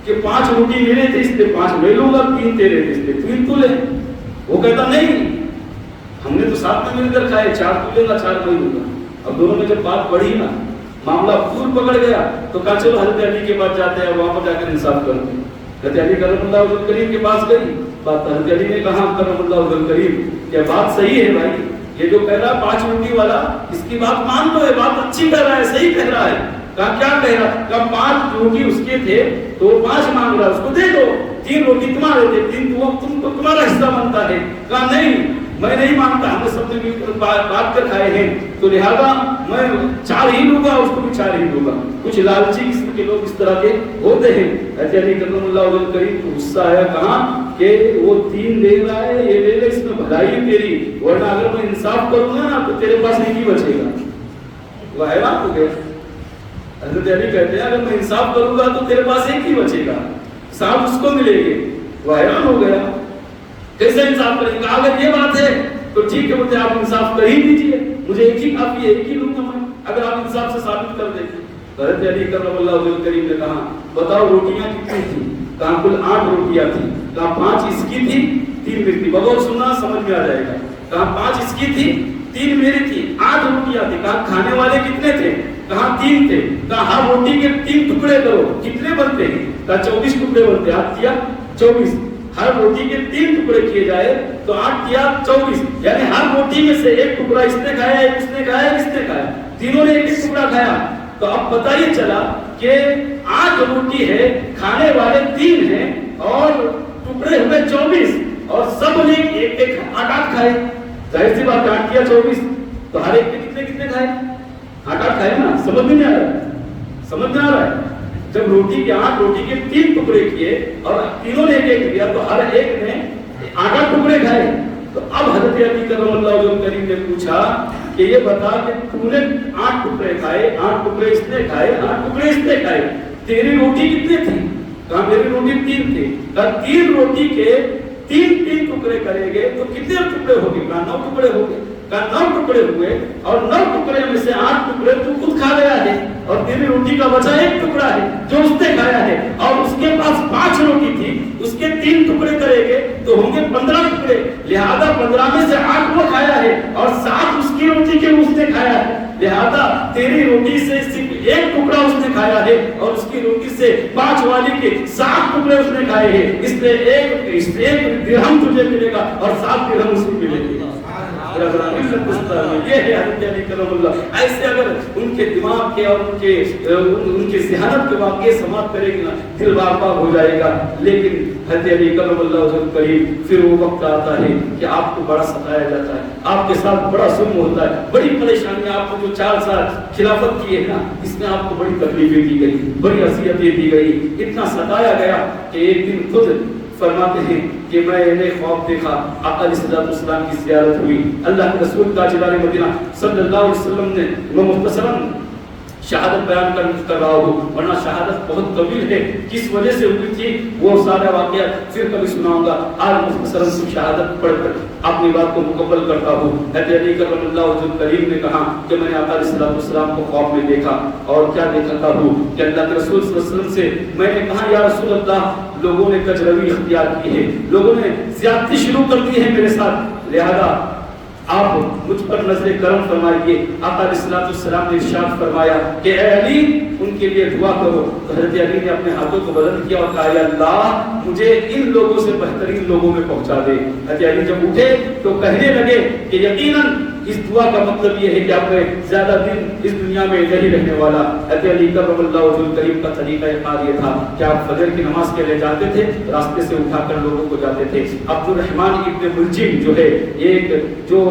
کہ 5 روٹی میرے تھے اس لیے 5 میں لوں گا, 3 تیرے تھے اس لیے 3 تو لے. وہ کہتا نہیں, ہم نے تو ساتھ میں مل کر کھائے, 4 تو لے گا 4 میں لوں گا. اب دونوں میں جب بات بڑھی نا, معاملہ پھول پکڑ گیا تو کہا چلو حضرت علی کے پاس جاتے ہیں, وہاں پر جا کر انصاف کرتے ہیں. حضرت علی کرم اللہ وجہ کریم کے پاس گئی. بات حضرت علی نے کہا کرم اللہ وجہ کریم کہ بات صحیح ہے بھائی, یہ جو کہہ رہا 5 روٹی والا اس کی بات مان لو, یہ بات اچھی کہہ رہا ہے, صحیح کہہ رہا ہے. کہا کیا کہہ رہا, کہا 5 روٹی اس کے تھے تو 5 مانگ رہا, اس کو دے دو. 3 روٹی تمہارے تھے, 3 تمہارا حصہ بنتا ہے. کہا نہیں میں نہیں مانتا, ہم نے سب نے مل کر بات کر کھائے ہیں تو لہذا میں 4 ہی لوں گا, اس کو بھی 4 ہی لوں گا. کچھ لالچی قسم کے لوگ اس طرح کے ہوتے ہیں. حضرت علی کرم اللہ وجہ کریم کو غصہ آیا, کہا کہ وہ 3 لے رہا ہے, یہ لے لے, اس میں بھلائی ہے تیری, ورنہ اگر میں انصاف کروں گا نا تو تیرے پاس ایک ہی بچے گا. وہ حیران ہو گیا. حضرت علی کہتے ہیں اگر میں انصاف کروں گا تو تیرے پاس ایک ہی بچے گا, صاحب اس کو ملے گے. وہ حیران ہو گیا, کیسے انصاف کریں گے. اگر یہ بات ہے تو ٹھیک ہے, مجھے آپ انصاف کر ہی دیجیے, مجھے ایک ہی کافی ہے, ایک ہی لوں گا میں, اگر آپ انصاف سے ثابت کر دیں. حضرت علی کرم اللہ وجہ کریم نے کہا بتاؤ روٹیاں کتنی تھی. کہا کل 8 روٹیاں تھی. کہا 5 اس کی تھی, 3 میری تھی. بغور سننا سمجھ میں آ جائے گا. کہا 5 اس کی تھی, 3 میری تھی. 8 روٹیاں تھی. کہا کھانے والے کتنے تھے. کہا 3 تھے. کہا ہر روٹی کے 3 ٹکڑے کرو, کتنے بنتے ہیں. کہا 24 ٹکڑے بنتے. ہاتھ کیا 24. ہر روٹی کے 3 ٹکڑے کیے جائے تو 8 کیا 24, یعنی ہر روٹی میں سے ایک ٹکڑا اس نے کھایا, ایک اس نے کھایا, اس نے کھایا, تینوں نے ایک ٹکڑا کھایا. تو اب پتہ یہ چلا کہ 8 روٹی ہے, کھانے والے 3 ہیں اور ٹکڑے ہوئے 24, اور سب نے ایک ایک 8 کھائے. ظاہر سی بات, 8 کیا 24 تو ہر ایک نے کتنے کتنے کھائے, 8 کھائے نا. سمجھ میں نہیں آ رہا ہے, سمجھ میں آ رہا ہے. جب روٹی کے 8 روٹی کے 3 ٹکڑے کیے اور تینوں نے ایک ایک دیا تو ہر ایک نے 8 ٹکڑے کھائے. تو اب حضرت علی کرم اللہ وجہ کریم نے پوچھا کہ یہ بتا کہ تو نے 8 ٹکڑے کھائے, 8 ٹکڑے اس نے کھائے, 8 ٹکڑے اس نے کھائے, تیری روٹی کتنے تھی. کہا میری روٹی 3 تھی. کہا 3 روٹی کے 3 ٹکڑے کریں گے تو کتنے ٹکڑے ہو گئے. کہا 9 ٹکڑے ہو گئے. کہا 9 ٹکڑے ہوئے اور 9 ٹکڑے میں سے 8 ٹکڑے تو خود کھا گیا ہے اور تیری روٹی کا بچا 1 ٹکڑا ہے جو اس نے کھایا ہے, اور اس کے پاس 5 روٹی تھی, اس کے 3 ٹکڑے کریں گے تو ہوں گے 15 ٹکڑے. لہذا 15 میں سے 8 وہ کھایا ہے اور 7 اس کی روٹی کے اس نے کھایا ہے. لہذا تیری روٹی سے صرف 1 ٹکڑا اس نے کھایا ہے اور اس کی روٹی سے 5 والی کے 7 ٹکڑے اس نے کھائے ہیں. اس لیے 1 درہم تجھے ملے گا اور 7 درہم اس کو ملے گا. یہ ہے حضرت علی کرم اللہ. ایسے اگر ان کے دماغ کے اور ان کے ذہانت کے واقعے سماعت کرے گی نا دل بار بار ہو جائے گا. لیکن حضرت علی کرم اللہ وجہ کریم پھر وہ وقت آتا ہے کہ آپ کو بڑا ستایا جاتا ہے, آپ کے ساتھ بڑا ظلم ہوتا ہے, بڑی پریشانیاں. آپ کو جو 4 سال خلافت کی ہے نا اس میں آپ کو بڑی تکلیفیں دی گئی, بڑی اذیتیں دی گئی, اتنا ستایا گیا کہ ایک دن خود فرماتے ہیں کہ میں نے خواب دیکھا, آقا علیہ السلام کی زیارت ہوئی, اللہ کے رسول تاجدار مدینہ صلی اللہ علیہ وسلم نے وہ مختصراً شہادت بیان کر رہا ہوں, ورنہ شہادت بہت طویل ہے, کس وجہ سے ہوئی تھی وہ سارا واقعہ پھر کبھی سناؤں گا. آج مختصراً شہادت پڑھ کر اپنی بات کو مکمل کرتا ہوں. حضرت علی کرم اللہ وجہ کریم نے کہا کہ میں نے آقا علیہ السلام کو خواب میں دیکھا, اور کیا دیکھتا ہوں کہ اللہ کے رسول صلی اللہ علیہ وسلم سے میں نے کہا یا رسول اللہ لوگوں نے کجروی اختیار کی ہے, لوگوں نے زیادتی شروع کر دی ہے میرے ساتھ, لہذا آپ مجھ پر نظر کرم فرمائیے. آقا علیہ السلام نے ارشاد فرمایا کہ اے علی ان کے لیے دعا کرو. تو حضرت علی نے اپنے ہاتھوں کو بلند کیا اور کہا یا اللہ مجھے ان لوگوں سے بہترین لوگوں میں پہنچا دے. حضرت علی جب اٹھے تو کہنے لگے کہ یقیناً اس دعا کا مطلب یہ ہے کہ آپ نے زیادہ دن اس دنیا میں نہیں رہنے والا. حضرت علی کرم اللہ وجہ کریم کا طریقہ کار یہ تھا کہ آپ فجر کی نماز کے لیے جاتے تھے, راستے سے اٹھا کر لوگوں کو جاتے تھے. عبد الرحمن ابن ملجم جو ہے ایک جو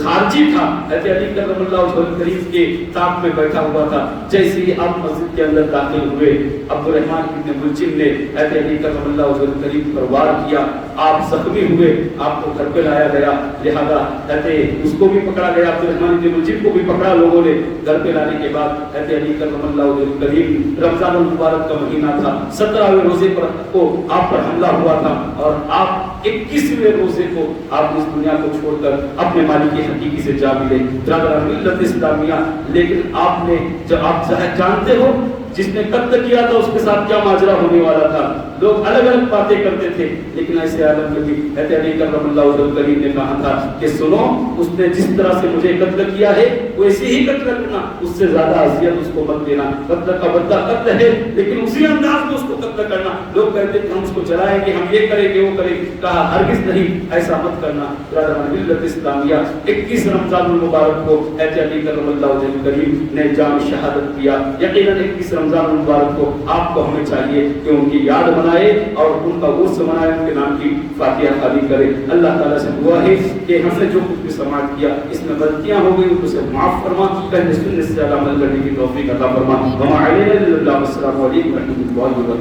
خارجی تھا, حضرت علی کرم اللہ وجہ کریم کے تاب میں بیٹھا ہوا تھا. جیسے ہی آپ مسجد کے اندر داخل ہوئے عبد الرحمن ابن ملجم نے حضرت علی کرم اللہ وجہ کریم پر وار کیا, آپ زخمی ہوئے, آپ کو گھر پہ لایا گیا. لہذا حضرت اس کو بھی پکڑا گیا, عبد الرحمن ابن ملجم کو بھی پکڑا لوگوں نے. گھر پہ لانے کے بعد حضرت علی کرم اللہ وجہ کریم رمضان المبارک کا مہینہ تھا, 17ویں روزے پر کو آپ پر حملہ ہوا تھا, اور آپ 21ویں روزے کو آپ اس دنیا کو چھوڑ کر اپنے مالک حقیقی سے جا ملے. برادران ملت اسلامیہ, لیکن آپ نے جب آپ جانتے ہو جس نے قتل کیا تھا اس کے ساتھ کیا ماجرا ہونے والا تھا. لوگ الگ الگ باتیں کرتے تھے, لیکن ایسے عالم میں بھی حضرت علی کرم اللہ وجہ کریم نے کہا تھا کہ سنو اس نے جس طرح سے مجھے قتل کیا ہے ویسے ہی قتل کرنا, اس سے زیادہ اذیت اس کو مت دینا. قتل کا بدلہ قتل ہے, لیکن اسی انداز میں اس کو قتل کرنا. لوگ کہتے کہ ہم اس کو جلائیں گے, ہم یہ کریں گے, وہ کریں گے. کہا ہرگز نہیں, ایسا مت کرنا. برادران ملت اسلامیہ 21 رمضان المبارک کو حضرت علی کرم اللہ وجہ کریم نے جام شہادت کیا. یقیناً 21 رمضان المبارک کو آپ کو ہمیں چاہیے کہ ان کی یاد منائے اور ان کا عرس منائے, ان کے نام کی فاتحہ خالی کرے. اللہ تعالیٰ سے دعا ہے کہ ہم نے جو کچھ بھی سماعت کیا اس میں غلطیاں ہو گئی ان کو سے معاف فرما, پہلے سنت سے عمل کرنے کی توفیق عطا فرما. السلام علیکم ورحمۃ اللہ وبرکاتہ.